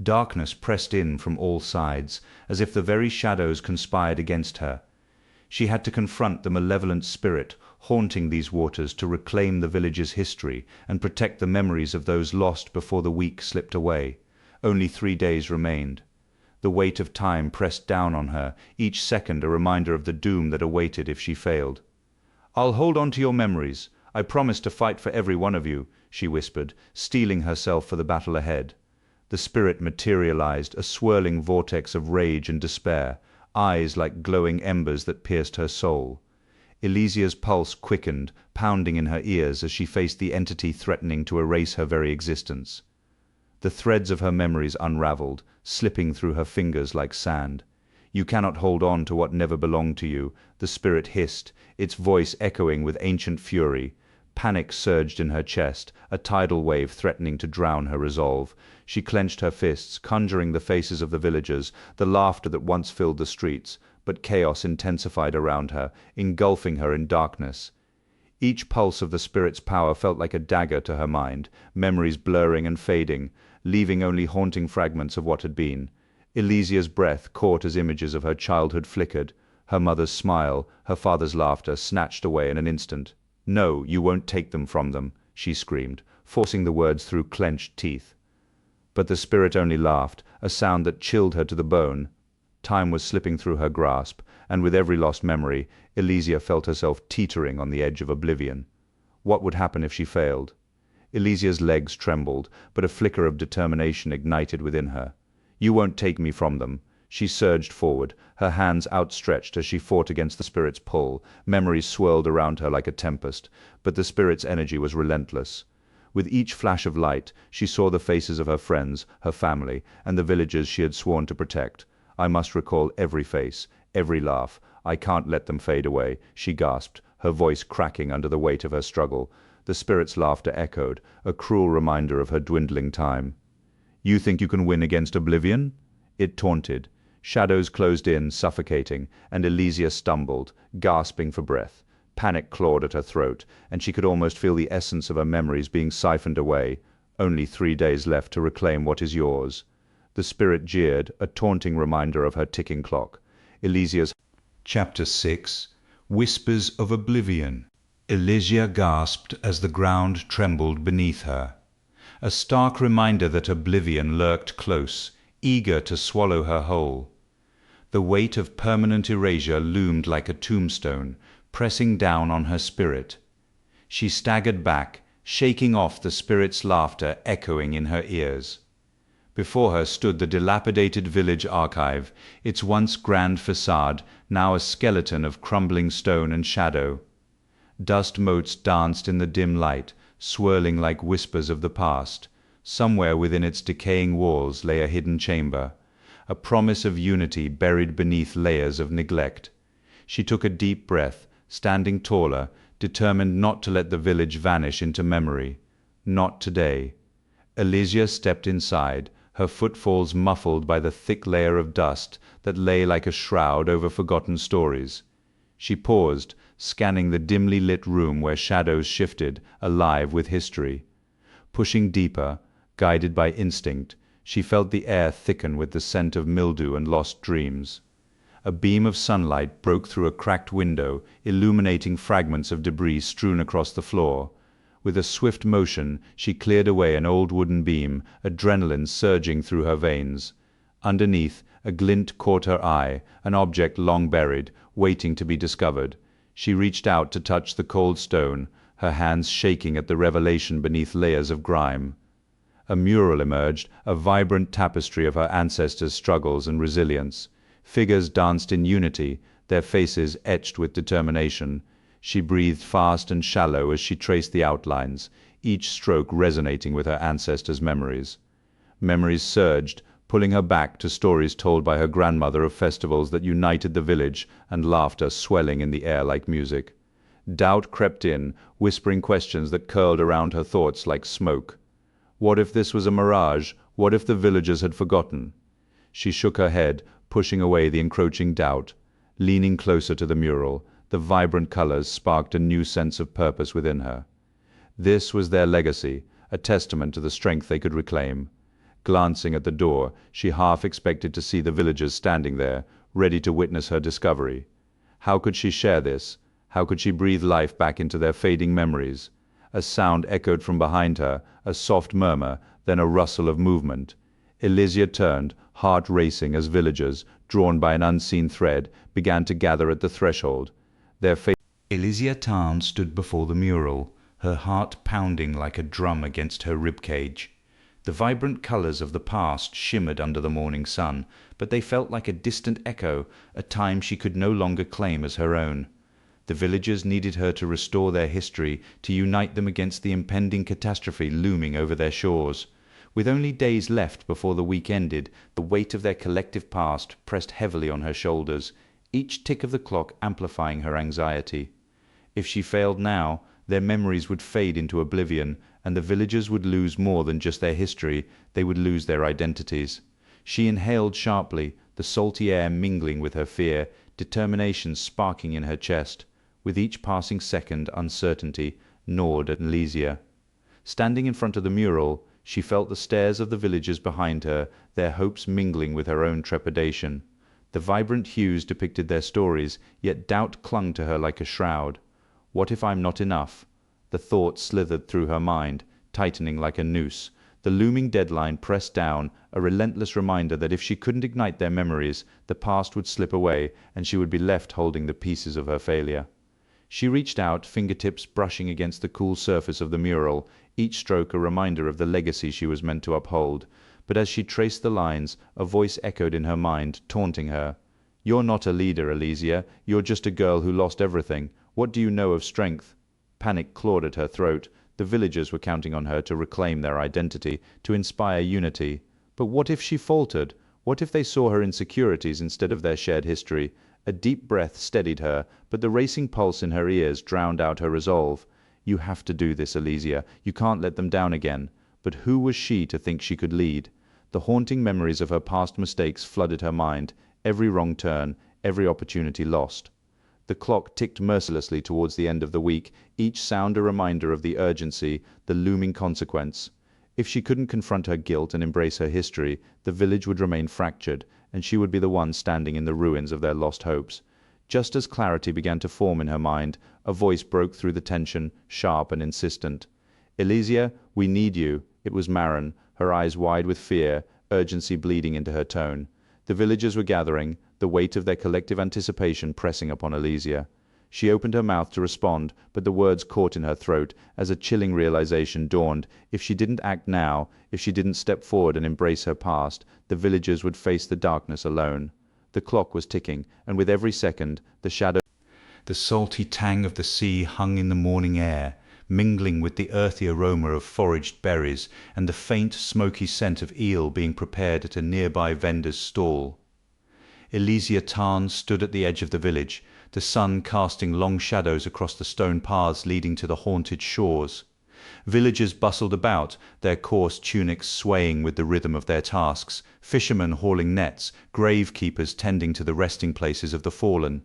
Darkness pressed in from all sides, as if the very shadows conspired against her. She had to confront the malevolent spirit haunting these waters to reclaim the village's history and protect the memories of those lost before the week slipped away. Only 3 days remained. The weight of time pressed down on her, each second a reminder of the doom that awaited if she failed. "I'll hold on to your memories. I promise to fight for every one of you," she whispered, steeling herself for the battle ahead. The spirit materialized, a swirling vortex of rage and despair, eyes like glowing embers that pierced her soul. Elysia's pulse quickened, pounding in her ears as she faced the entity threatening to erase her very existence. The threads of her memories unraveled, slipping through her fingers like sand. "You cannot hold on to what never belonged to you," the spirit hissed, its voice echoing with ancient fury. Panic surged in her chest, a tidal wave threatening to drown her resolve. She clenched her fists, conjuring the faces of the villagers, the laughter that once filled the streets, but chaos intensified around her, engulfing her in darkness. Each pulse of the spirit's power felt like a dagger to her mind, memories blurring and fading, leaving only haunting fragments of what had been. Elysia's breath caught as images of her childhood flickered, her mother's smile, her father's laughter snatched away in an instant. "No, you won't take them from them," she screamed, forcing the words through clenched teeth. But the spirit only laughed, a sound that chilled her to the bone. Time was slipping through her grasp, and with every lost memory, Elysia felt herself teetering on the edge of oblivion. What would happen if she failed? Elysia's legs trembled, but a flicker of determination ignited within her. "You won't take me from them." She surged forward, her hands outstretched as she fought against the spirit's pull. Memories swirled around her like a tempest, but the spirit's energy was relentless. With each flash of light, she saw the faces of her friends, her family, and the villagers she had sworn to protect. "I must recall every face, every laugh. I can't let them fade away," she gasped, her voice cracking under the weight of her struggle. The spirit's laughter echoed, a cruel reminder of her dwindling time. "You think you can win against oblivion?" It taunted. Shadows closed in, suffocating, and Elysia stumbled, gasping for breath. Panic clawed at her throat, and she could almost feel the essence of her memories being siphoned away. Only 3 days left to reclaim what is yours. The spirit jeered, a taunting reminder of her ticking clock. Elysia's Chapter 6 Whispers of Oblivion. Elysia gasped as the ground trembled beneath her. A stark reminder that oblivion lurked close, eager to swallow her whole. The weight of permanent erasure loomed like a tombstone, pressing down on her spirit. She staggered back, shaking off the spirit's laughter echoing in her ears. Before her stood the dilapidated village archive, its once grand facade now a skeleton of crumbling stone and shadow. Dust motes danced in the dim light, swirling like whispers of the past. Somewhere within its decaying walls lay a hidden chamber, a promise of unity buried beneath layers of neglect. She took a deep breath, standing taller, determined not to let the village vanish into memory. Not today. Elysia stepped inside, her footfalls muffled by the thick layer of dust that lay like a shroud over forgotten stories. She paused, scanning the dimly lit room where shadows shifted, alive with history. Pushing deeper, guided by instinct, she felt the air thicken with the scent of mildew and lost dreams. A beam of sunlight broke through a cracked window, illuminating fragments of debris strewn across the floor. With a swift motion, she cleared away an old wooden beam, adrenaline surging through her veins. Underneath, a glint caught her eye, an object long buried, waiting to be discovered. She reached out to touch the cold stone, her hands shaking at the revelation beneath layers of grime. A mural emerged, a vibrant tapestry of her ancestors' struggles and resilience. Figures danced in unity, their faces etched with determination. She breathed fast and shallow as she traced the outlines, each stroke resonating with her ancestors' memories. Memories surged, pulling her back to stories told by her grandmother of festivals that united the village, and laughter swelling in the air like music. Doubt crept in, whispering questions that curled around her thoughts like smoke. What if this was a mirage? What if the villagers had forgotten? She shook her head, pushing away the encroaching doubt. Leaning closer to the mural, the vibrant colors sparked a new sense of purpose within her. This was their legacy, a testament to the strength they could reclaim. Glancing at the door, she half expected to see the villagers standing there, ready to witness her discovery. How could she share this? How could she breathe life back into their fading memories? A sound echoed from behind her, a soft murmur, then a rustle of movement. Elysia turned, heart racing as villagers, drawn by an unseen thread, began to gather at the threshold. Their faces. Elysia Tarn stood before the mural, her heart pounding like a drum against her ribcage. The vibrant colours of the past shimmered under the morning sun, but they felt like a distant echo, a time she could no longer claim as her own. The villagers needed her to restore their history, to unite them against the impending catastrophe looming over their shores. With only days left before the week ended, the weight of their collective past pressed heavily on her shoulders, each tick of the clock amplifying her anxiety. If she failed now, their memories would fade into oblivion, and the villagers would lose more than just their history, they would lose their identities. She inhaled sharply, the salty air mingling with her fear, determination sparking in her chest. With each passing second, uncertainty gnawed at Elysia. Standing in front of the mural, she felt the stares of the villagers behind her, their hopes mingling with her own trepidation. The vibrant hues depicted their stories, yet doubt clung to her like a shroud. What if I'm not enough? The thought slithered through her mind, tightening like a noose. The looming deadline pressed down, a relentless reminder that if she couldn't ignite their memories, the past would slip away, and she would be left holding the pieces of her failure. She reached out, fingertips brushing against the cool surface of the mural, each stroke a reminder of the legacy she was meant to uphold. But as she traced the lines, a voice echoed in her mind, taunting her. "You're not a leader, Elysia. You're just a girl who lost everything. What do you know of strength?" Panic clawed at her throat. The villagers were counting on her to reclaim their identity, to inspire unity. But what if she faltered? What if they saw her insecurities instead of their shared history? A deep breath steadied her, but the racing pulse in her ears drowned out her resolve. You have to do this, Elysia. You can't let them down again. But who was she to think she could lead? The haunting memories of her past mistakes flooded her mind, every wrong turn, every opportunity lost. The clock ticked mercilessly towards the end of the week, each sound a reminder of the urgency, the looming consequence. If she couldn't confront her guilt and embrace her history, the village would remain fractured, and she would be the one standing in the ruins of their lost hopes. Just as clarity began to form in her mind, a voice broke through the tension, sharp and insistent. "Elysia, we need you." It was Marin, her eyes wide with fear, urgency bleeding into her tone. The villagers were gathering, the weight of their collective anticipation pressing upon Elysia. She opened her mouth to respond, but the words caught in her throat as a chilling realization dawned. If she didn't act now, if she didn't step forward and embrace her past, the villagers would face the darkness alone. The clock was ticking, and with every second, the shadow. The salty tang of the sea hung in the morning air, mingling with the earthy aroma of foraged berries and the faint, smoky scent of eel being prepared at a nearby vendor's stall. Elysia Tarn stood at the edge of the village, the sun casting long shadows across the stone paths leading to the haunted shores. Villagers bustled about, their coarse tunics swaying with the rhythm of their tasks, fishermen hauling nets, grave-keepers tending to the resting places of the fallen.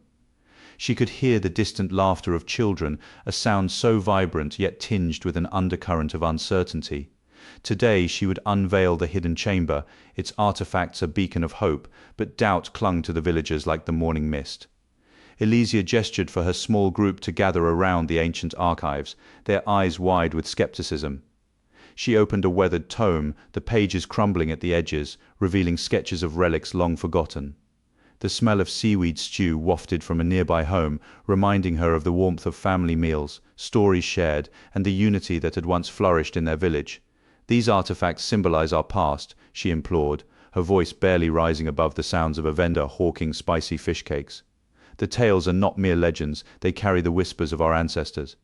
She could hear the distant laughter of children, a sound so vibrant yet tinged with an undercurrent of uncertainty. Today she would unveil the hidden chamber, its artifacts a beacon of hope, but doubt clung to the villagers like the morning mist. Elysia gestured for her small group to gather around the ancient archives, their eyes wide with skepticism. She opened a weathered tome, the pages crumbling at the edges, revealing sketches of relics long forgotten. The smell of seaweed stew wafted from a nearby home, reminding her of the warmth of family meals, stories shared, and the unity that had once flourished in their village. "These artifacts symbolize our past," she implored, her voice barely rising above the sounds of a vendor hawking spicy fish cakes. "The tales are not mere legends, they carry the whispers of our ancestors."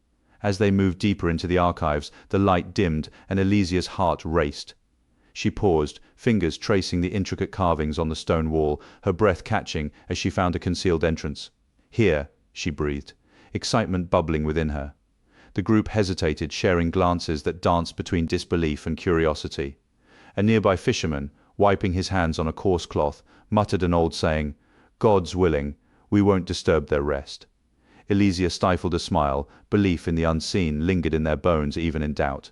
As they moved deeper into the archives, the light dimmed, and Elysia's heart raced. She paused, fingers tracing the intricate carvings on the stone wall, her breath catching as she found a concealed entrance. "Here," she breathed, excitement bubbling within her. The group hesitated, sharing glances that danced between disbelief and curiosity. A nearby fisherman, wiping his hands on a coarse cloth, muttered an old saying, "God's willing, we won't disturb their rest." Elysia stifled a smile, belief in the unseen lingered in their bones even in doubt.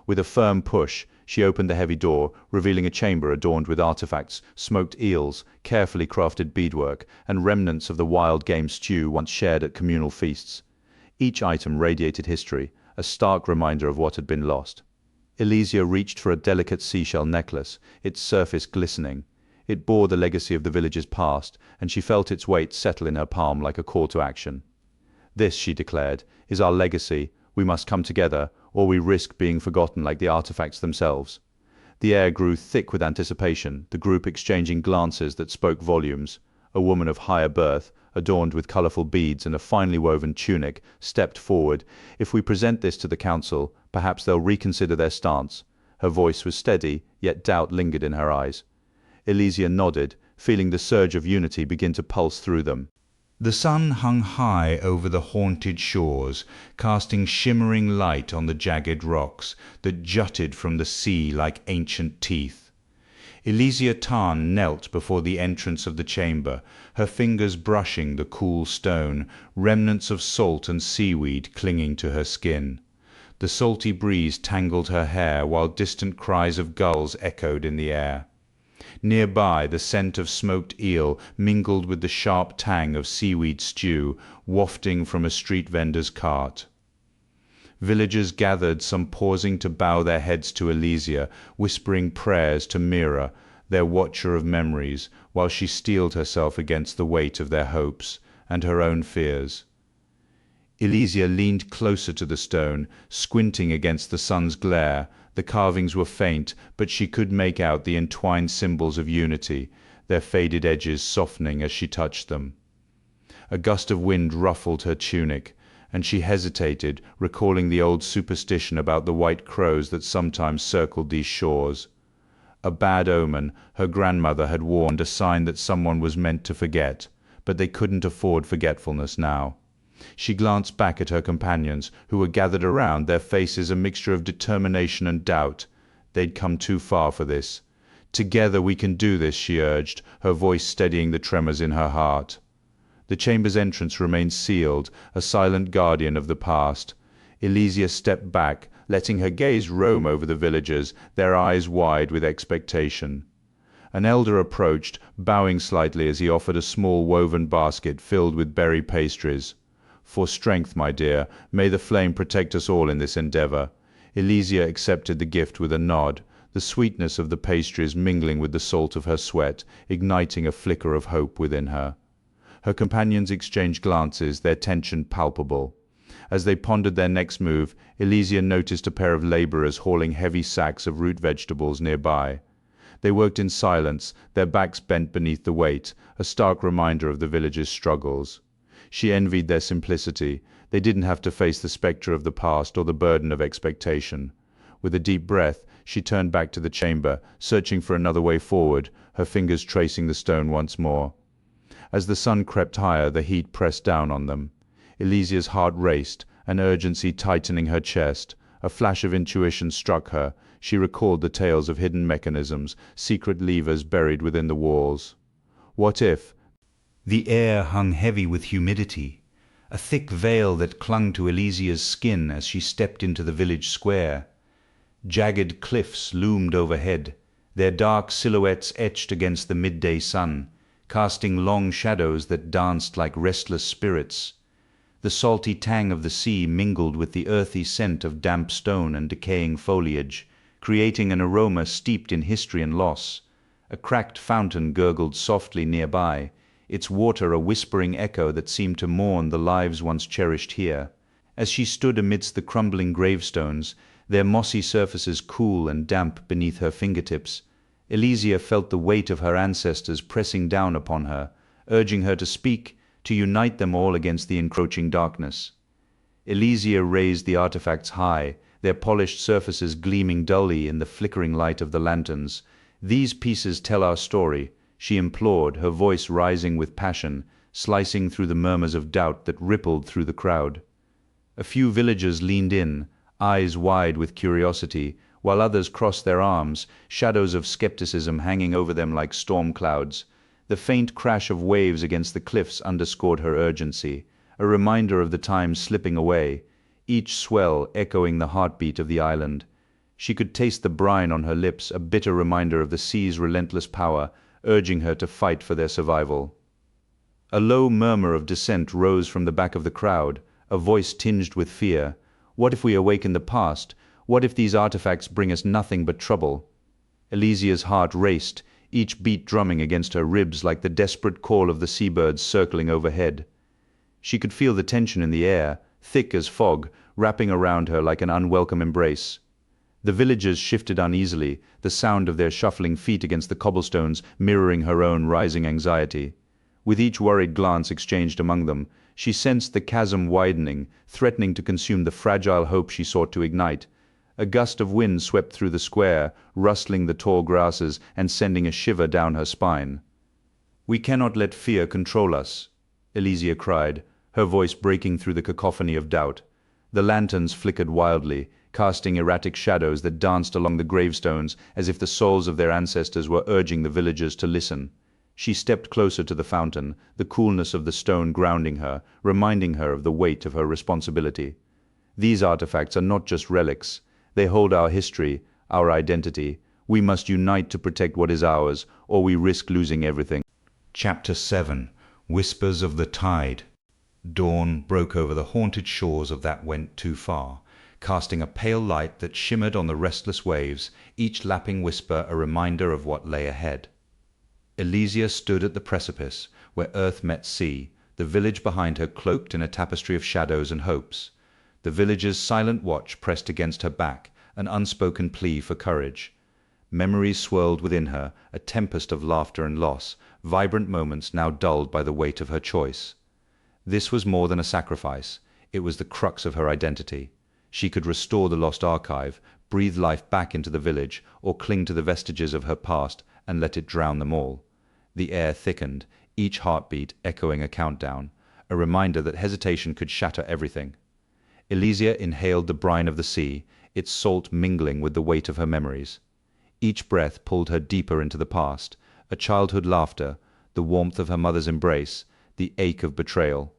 With a firm push, she opened the heavy door, revealing a chamber adorned with artifacts, smoked eels, carefully crafted beadwork, and remnants of the wild game stew once shared at communal feasts. Each item radiated history, a stark reminder of what had been lost. Elysia reached for a delicate seashell necklace, its surface glistening. It bore the legacy of the village's past, and she felt its weight settle in her palm like a call to action. "This," she declared, "is our legacy. We must come together, or we risk being forgotten like the artifacts themselves." The air grew thick with anticipation, the group exchanging glances that spoke volumes. A woman of higher birth, adorned with colorful beads and a finely woven tunic, stepped forward. "If we present this to the council, perhaps they'll reconsider their stance." Her voice was steady, yet doubt lingered in her eyes. Elysia nodded, feeling the surge of unity begin to pulse through them. The sun hung high over the haunted shores, casting shimmering light on the jagged rocks that jutted from the sea like ancient teeth. Elysia Tarn knelt before the entrance of the chamber, her fingers brushing the cool stone, remnants of salt and seaweed clinging to her skin. The salty breeze tangled her hair, while distant cries of gulls echoed in the air. Nearby, the scent of smoked eel mingled with the sharp tang of seaweed stew, wafting from a street vendor's cart. Villagers gathered, some pausing to bow their heads to Elysia, whispering prayers to Mira, their watcher of memories, while she steeled herself against the weight of their hopes and her own fears. Elysia leaned closer to the stone, squinting against the sun's glare. The carvings were faint, but she could make out the entwined symbols of unity, their faded edges softening as she touched them. A gust of wind ruffled her tunic, and she hesitated, recalling the old superstition about the white crows that sometimes circled these shores. A bad omen, her grandmother had warned, a sign that someone was meant to forget, but they couldn't afford forgetfulness now. She glanced back at her companions, who were gathered around, their faces a mixture of determination and doubt. They'd come too far for this. "Together we can do this," she urged, her voice steadying the tremors in her heart. The chamber's entrance remained sealed, a silent guardian of the past. Elysia stepped back, letting her gaze roam over the villagers, their eyes wide with expectation. An elder approached, bowing slightly as he offered a small woven basket filled with berry pastries. "For strength, my dear, may the flame protect us all in this endeavor." Elysia accepted the gift with a nod, the sweetness of the pastries mingling with the salt of her sweat, igniting a flicker of hope within her. Her companions exchanged glances, their tension palpable. As they pondered their next move, Elysia noticed a pair of laborers hauling heavy sacks of root vegetables nearby. They worked in silence, their backs bent beneath the weight, a stark reminder of the village's struggles. She envied their simplicity. They didn't have to face the spectre of the past or the burden of expectation. With a deep breath, she turned back to the chamber, searching for another way forward, her fingers tracing the stone once more. As the sun crept higher, the heat pressed down on them. Elysia's heart raced, an urgency tightening her chest. A flash of intuition struck her. She recalled the tales of hidden mechanisms, secret levers buried within the walls. What if... The air hung heavy with humidity, a thick veil that clung to Elysia's skin as she stepped into the village square. Jagged cliffs loomed overhead, their dark silhouettes etched against the midday sun, casting long shadows that danced like restless spirits. The salty tang of the sea mingled with the earthy scent of damp stone and decaying foliage, creating an aroma steeped in history and loss. A cracked fountain gurgled softly nearby, its water a whispering echo that seemed to mourn the lives once cherished here. As she stood amidst the crumbling gravestones, their mossy surfaces cool and damp beneath her fingertips, Elysia felt the weight of her ancestors pressing down upon her, urging her to speak, to unite them all against the encroaching darkness. Elysia raised the artifacts high, their polished surfaces gleaming dully in the flickering light of the lanterns. "These pieces tell our story," she implored, her voice rising with passion, slicing through the murmurs of doubt that rippled through the crowd. A few villagers leaned in, eyes wide with curiosity, while others crossed their arms, shadows of skepticism hanging over them like storm clouds. The faint crash of waves against the cliffs underscored her urgency, a reminder of the time slipping away, each swell echoing the heartbeat of the island. She could taste the brine on her lips, a bitter reminder of the sea's relentless power, urging her to fight for their survival. A low murmur of dissent rose from the back of the crowd, a voice tinged with fear. "What if we awaken the past? What if these artifacts bring us nothing but trouble?" Elysia's heart raced, each beat drumming against her ribs like the desperate call of the seabirds circling overhead. She could feel the tension in the air, thick as fog, wrapping around her like an unwelcome embrace. The villagers shifted uneasily, the sound of their shuffling feet against the cobblestones mirroring her own rising anxiety. With each worried glance exchanged among them, she sensed the chasm widening, threatening to consume the fragile hope she sought to ignite. A gust of wind swept through the square, rustling the tall grasses and sending a shiver down her spine. "We cannot let fear control us," Elysia cried, her voice breaking through the cacophony of doubt. The lanterns flickered wildly, casting erratic shadows that danced along the gravestones as if the souls of their ancestors were urging the villagers to listen. She stepped closer to the fountain, the coolness of the stone grounding her, reminding her of the weight of her responsibility. "These artifacts are not just relics. They hold our history, our identity. We must unite to protect what is ours, or we risk losing everything." Chapter 7. Whispers of the Tide. Dawn broke over the haunted shores of that went too far, casting a pale light that shimmered on the restless waves, each lapping whisper a reminder of what lay ahead. Elysia stood at the precipice, where earth met sea, the village behind her cloaked in a tapestry of shadows and hopes. The villagers' silent watch pressed against her back, an unspoken plea for courage. Memories swirled within her, a tempest of laughter and loss, vibrant moments now dulled by the weight of her choice. This was more than a sacrifice, it was the crux of her identity. She could restore the lost archive, breathe life back into the village, or cling to the vestiges of her past and let it drown them all. The air thickened, each heartbeat echoing a countdown, a reminder that hesitation could shatter everything. Elysia inhaled the brine of the sea, its salt mingling with the weight of her memories. Each breath pulled her deeper into the past, a childhood laughter, the warmth of her mother's embrace, the ache of betrayal.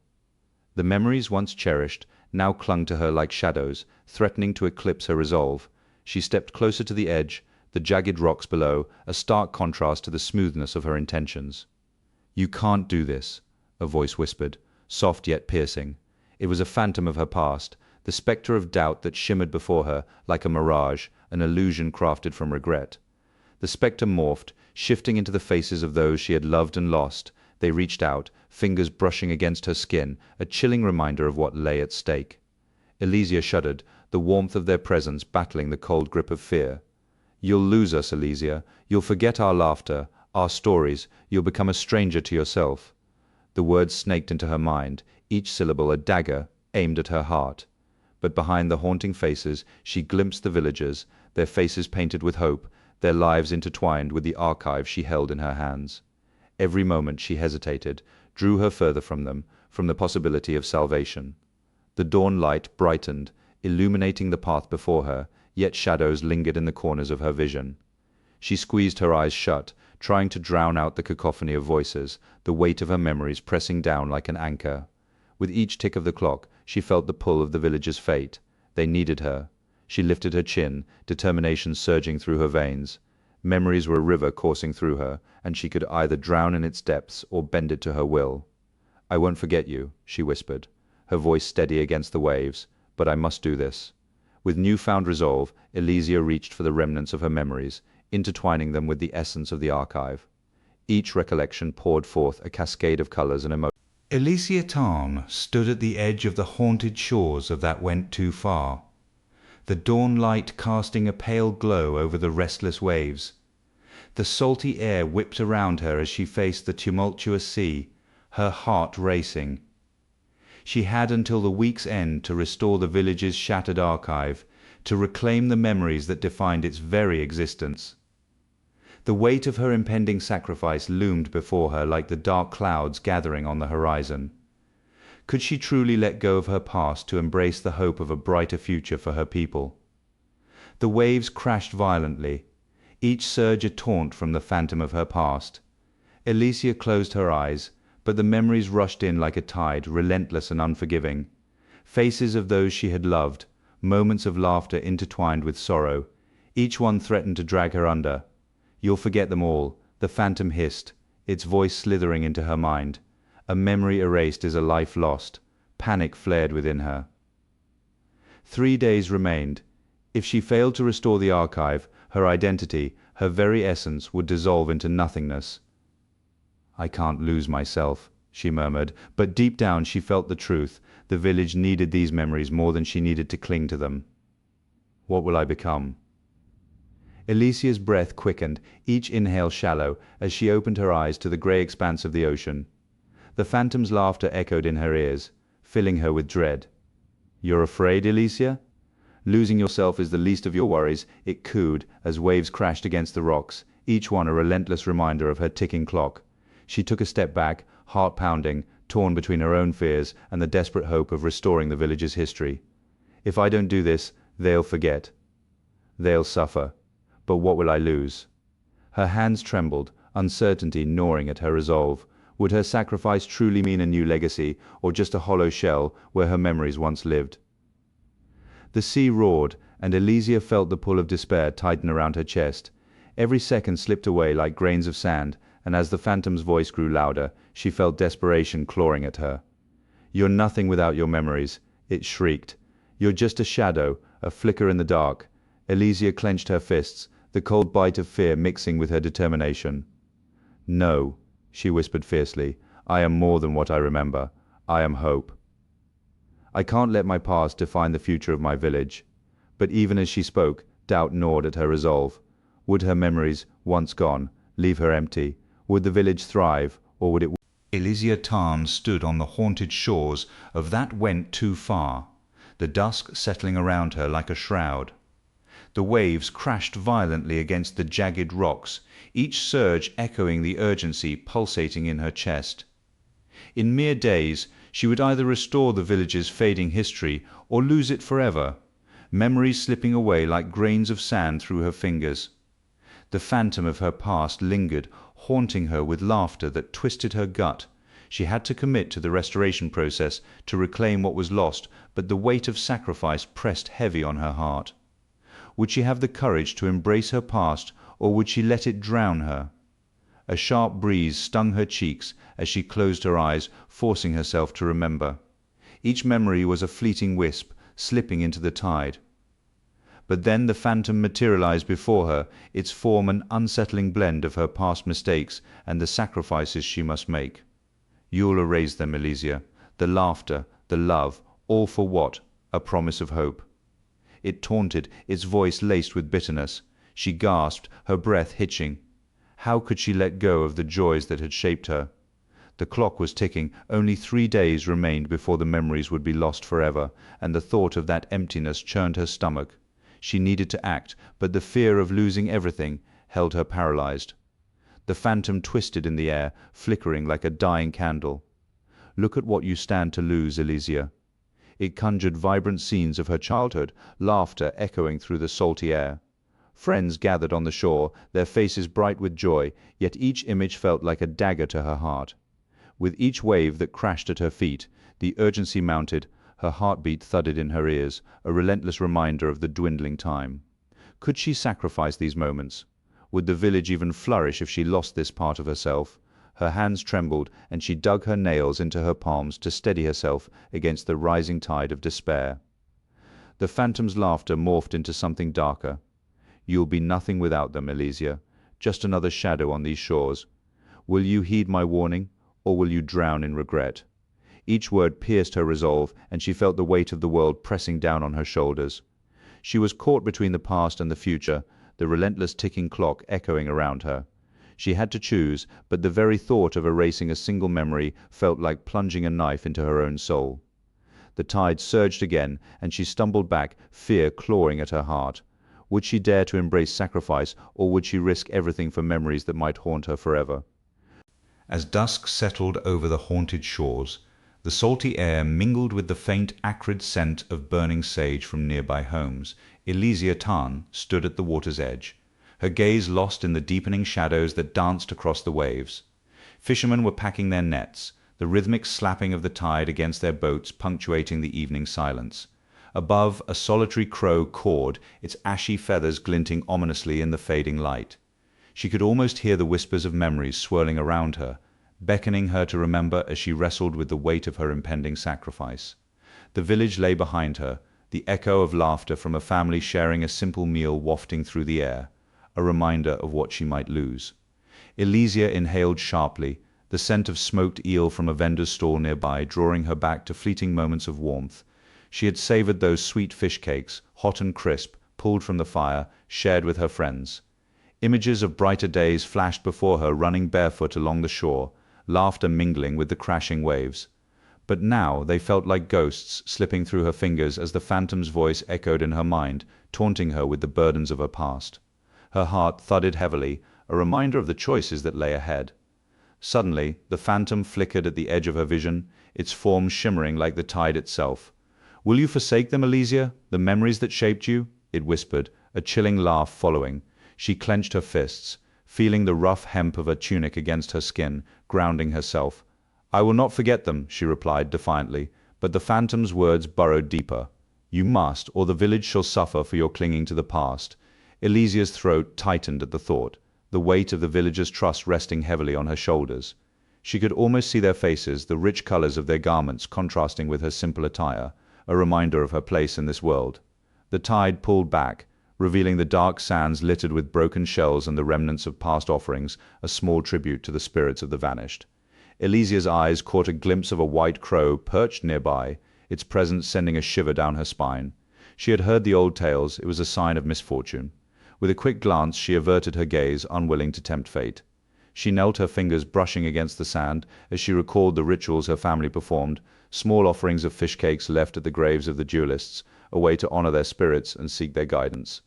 The memories once cherished now clung to her like shadows, threatening to eclipse her resolve. She stepped closer to the edge, the jagged rocks below, a stark contrast to the smoothness of her intentions. "You can't do this," a voice whispered, soft yet piercing. It was a phantom of her past, the spectre of doubt that shimmered before her like a mirage, an illusion crafted from regret. The spectre morphed, shifting into the faces of those she had loved and lost. They reached out, fingers brushing against her skin, a chilling reminder of what lay at stake. Elysia shuddered, the warmth of their presence battling the cold grip of fear. "You'll lose us, Elysia. You'll forget our laughter, our stories. You'll become a stranger to yourself." The words snaked into her mind, each syllable a dagger aimed at her heart. But behind the haunting faces she glimpsed the villagers, their faces painted with hope, their lives intertwined with the archive she held in her hands. Every moment she hesitated, drew her further from them, from the possibility of salvation. The dawn light brightened, illuminating the path before her, yet shadows lingered in the corners of her vision. She squeezed her eyes shut, trying to drown out the cacophony of voices, the weight of her memories pressing down like an anchor. With each tick of the clock, she felt the pull of the villagers' fate. They needed her. She lifted her chin, determination surging through her veins. Memories were a river coursing through her, and she could either drown in its depths or bend it to her will. "I won't forget you," she whispered, her voice steady against the waves, "but I must do this." With new-found resolve, Elysia reached for the remnants of her memories, intertwining them with the essence of the archive. Each recollection poured forth a cascade of colors and emotions. Elysia Tarn stood at the edge of the haunted shores of that went too far, the dawn light casting a pale glow over the restless waves. The salty air whipped around her as she faced the tumultuous sea, her heart racing. She had until the week's end to restore the village's shattered archive, to reclaim the memories that defined its very existence. The weight of her impending sacrifice loomed before her like the dark clouds gathering on the horizon. Could she truly let go of her past to embrace the hope of a brighter future for her people? The waves crashed violently, each surge a taunt from the phantom of her past. Elysia closed her eyes, but the memories rushed in like a tide, relentless and unforgiving. Faces of those she had loved, moments of laughter intertwined with sorrow, each one threatened to drag her under. "You'll forget them all," the phantom hissed, its voice slithering into her mind. A memory erased is a life lost. Panic flared within her. 3 days remained. If she failed to restore the archive, her identity, her very essence, would dissolve into nothingness. "I can't lose myself," she murmured, but deep down she felt the truth. The village needed these memories more than she needed to cling to them. "What will I become?" Elysia's breath quickened, each inhale shallow, as she opened her eyes to the grey expanse of the ocean. The phantom's laughter echoed in her ears, filling her with dread. "You're afraid, Elysia?" "Losing yourself is the least of your worries," it cooed as waves crashed against the rocks, each one a relentless reminder of her ticking clock. She took a step back, heart pounding, torn between her own fears and the desperate hope of restoring the village's history. "If I don't do this, they'll forget. They'll suffer. But what will I lose?" Her hands trembled, uncertainty gnawing at her resolve. Would her sacrifice truly mean a new legacy, or just a hollow shell where her memories once lived? The sea roared, and Elysia felt the pull of despair tighten around her chest. Every second slipped away like grains of sand, and as the phantom's voice grew louder, she felt desperation clawing at her. "You're nothing without your memories," it shrieked. "You're just a shadow, a flicker in the dark." Elysia clenched her fists, the cold bite of fear mixing with her determination. "No," she whispered fiercely, "I am more than what I remember. I am hope. I can't let my past define the future of my village." But even as she spoke, doubt gnawed at her resolve. Would her memories, once gone, leave her empty? Would the village thrive, or would it... Elysia Tarn stood on the haunted shores of that went too far, the dusk settling around her like a shroud. The waves crashed violently against the jagged rocks, each surge echoing the urgency pulsating in her chest. In mere days, she would either restore the village's fading history or lose it forever, memories slipping away like grains of sand through her fingers. The phantom of her past lingered, haunting her with laughter that twisted her gut. She had to commit to the restoration process to reclaim what was lost, but the weight of sacrifice pressed heavy on her heart. Would she have the courage to embrace her past, or would she let it drown her? A sharp breeze stung her cheeks as she closed her eyes, forcing herself to remember. Each memory was a fleeting wisp, slipping into the tide. But then the phantom materialized before her, its form an unsettling blend of her past mistakes and the sacrifices she must make. "You'll erase them, Elysia. The laughter, the love, all for what? A promise of hope." It taunted, its voice laced with bitterness. She gasped, her breath hitching. How could she let go of the joys that had shaped her? The clock was ticking. Only 3 days remained before the memories would be lost forever, and the thought of that emptiness churned her stomach. She needed to act, but the fear of losing everything held her paralyzed. The phantom twisted in the air, flickering like a dying candle. "Look at what you stand to lose, Elysia." It conjured vibrant scenes of her childhood, laughter echoing through the salty air. Friends gathered on the shore, their faces bright with joy, yet each image felt like a dagger to her heart. With each wave that crashed at her feet, the urgency mounted. Her heartbeat thudded in her ears, a relentless reminder of the dwindling time. Could she sacrifice these moments? Would the village even flourish if she lost this part of herself? Her hands trembled, and she dug her nails into her palms to steady herself against the rising tide of despair. The phantom's laughter morphed into something darker. "You'll be nothing without them, Elysia. Just another shadow on these shores. Will you heed my warning, or will you drown in regret?" Each word pierced her resolve, and she felt the weight of the world pressing down on her shoulders. She was caught between the past and the future, the relentless ticking clock echoing around her. She had to choose, but the very thought of erasing a single memory felt like plunging a knife into her own soul. The tide surged again, and she stumbled back, fear clawing at her heart. Would she dare to embrace sacrifice, or would she risk everything for memories that might haunt her forever? As dusk settled over the haunted shores, the salty air mingled with the faint, acrid scent of burning sage from nearby homes. Elysia Tarn stood at the water's edge, her gaze lost in the deepening shadows that danced across the waves. Fishermen were packing their nets, the rhythmic slapping of the tide against their boats punctuating the evening silence. Above, a solitary crow cawed, its ashy feathers glinting ominously in the fading light. She could almost hear the whispers of memories swirling around her, beckoning her to remember as she wrestled with the weight of her impending sacrifice. The village lay behind her, the echo of laughter from a family sharing a simple meal wafting through the air, a reminder of what she might lose. Elysia inhaled sharply, the scent of smoked eel from a vendor's stall nearby drawing her back to fleeting moments of warmth. She had savored those sweet fish cakes, hot and crisp, pulled from the fire, shared with her friends. Images of brighter days flashed before her, running barefoot along the shore, laughter mingling with the crashing waves. But now they felt like ghosts slipping through her fingers as the phantom's voice echoed in her mind, taunting her with the burdens of her past. Her heart thudded heavily, a reminder of the choices that lay ahead. Suddenly, the phantom flickered at the edge of her vision, its form shimmering like the tide itself. "Will you forsake them, Elysia, the memories that shaped you?" it whispered, a chilling laugh following. She clenched her fists, feeling the rough hemp of her tunic against her skin, grounding herself. "I will not forget them," she replied defiantly, but the phantom's words burrowed deeper. "You must, or the village shall suffer for your clinging to the past." Elysia's throat tightened at the thought, the weight of the villagers' trust resting heavily on her shoulders. She could almost see their faces, the rich colors of their garments contrasting with her simple attire, a reminder of her place in this world. The tide pulled back, revealing the dark sands littered with broken shells and the remnants of past offerings, a small tribute to the spirits of the vanished. Elysia's eyes caught a glimpse of a white crow perched nearby, its presence sending a shiver down her spine. She had heard the old tales, it was a sign of misfortune. With a quick glance she averted her gaze, unwilling to tempt fate. She knelt, her fingers brushing against the sand, as she recalled the rituals her family performed, small offerings of fish cakes left at the graves of the duelists, a way to honor their spirits and seek their guidance.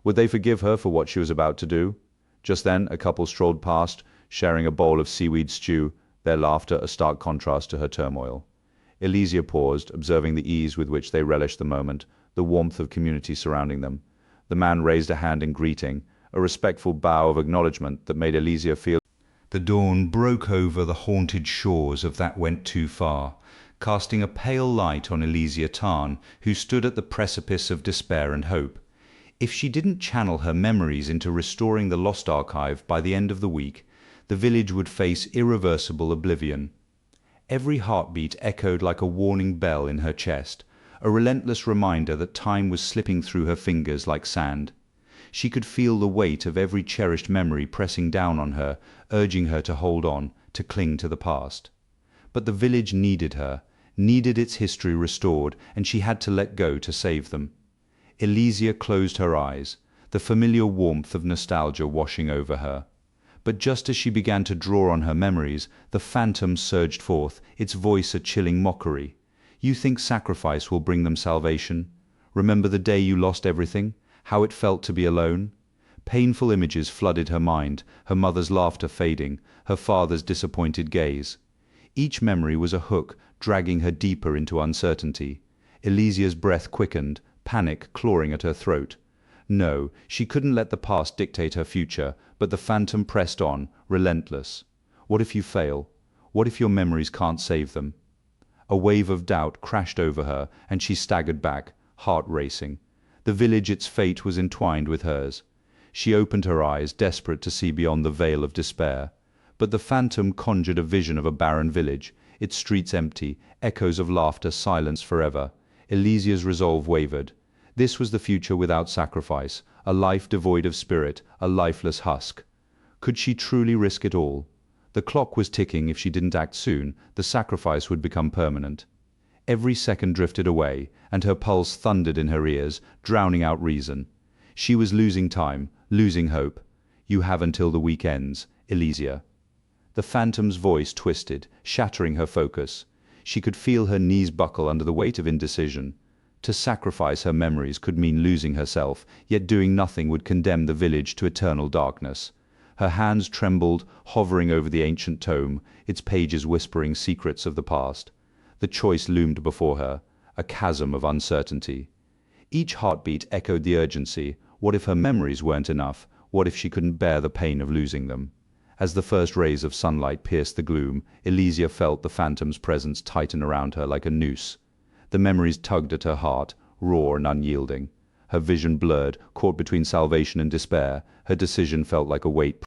Would they forgive her for what she was about to do? Just then a couple strolled past, sharing a bowl of seaweed stew, their laughter a stark contrast to her turmoil. Elysia paused, observing the ease with which they relished the moment, the warmth of community surrounding them. The man raised a hand in greeting, a respectful bow of acknowledgement that made Elysia feel. The dawn broke over the haunted shores of that went too far, casting a pale light on Elysia Tarn, who stood at the precipice of despair and hope. If she didn't channel her memories into restoring the lost archive by the end of the week, the village would face irreversible oblivion. Every heartbeat echoed like a warning bell in her chest, a relentless reminder that time was slipping through her fingers like sand. She could feel the weight of every cherished memory pressing down on her, urging her to hold on, to cling to the past. But the village needed her, needed its history restored, and she had to let go to save them. Elysia closed her eyes, the familiar warmth of nostalgia washing over her. But just as she began to draw on her memories, the phantom surged forth, its voice a chilling mockery. "You think sacrifice will bring them salvation? Remember the day you lost everything, how it felt to be alone?" Painful images flooded her mind, her mother's laughter fading, her father's disappointed gaze. Each memory was a hook, dragging her deeper into uncertainty. Elysia's breath quickened, panic clawing at her throat. No, she couldn't let the past dictate her future, but the phantom pressed on, relentless. What if you fail? What if your memories can't save them? A wave of doubt crashed over her, and she staggered back, heart racing. The village, its fate was entwined with hers. She opened her eyes, desperate to see beyond the veil of despair. But the phantom conjured a vision of a barren village, its streets empty, echoes of laughter silenced forever. Elysia's resolve wavered. This was the future without sacrifice, a life devoid of spirit, a lifeless husk. Could she truly risk it all? The clock was ticking. If she didn't act soon, the sacrifice would become permanent. Every second drifted away, and her pulse thundered in her ears, drowning out reason. She was losing time, losing hope. "You have until the week ends, Elysia." The phantom's voice twisted, shattering her focus. She could feel her knees buckle under the weight of indecision. To sacrifice her memories could mean losing herself, yet doing nothing would condemn the village to eternal darkness. Her hands trembled, hovering over the ancient tome, its pages whispering secrets of the past. The choice loomed before her, a chasm of uncertainty. Each heartbeat echoed the urgency. What if her memories weren't enough? What if she couldn't bear the pain of losing them? As the first rays of sunlight pierced the gloom, Elysia felt the phantom's presence tighten around her like a noose. The memories tugged at her heart, raw and unyielding. Her vision blurred, caught between salvation and despair. Her decision felt like a weight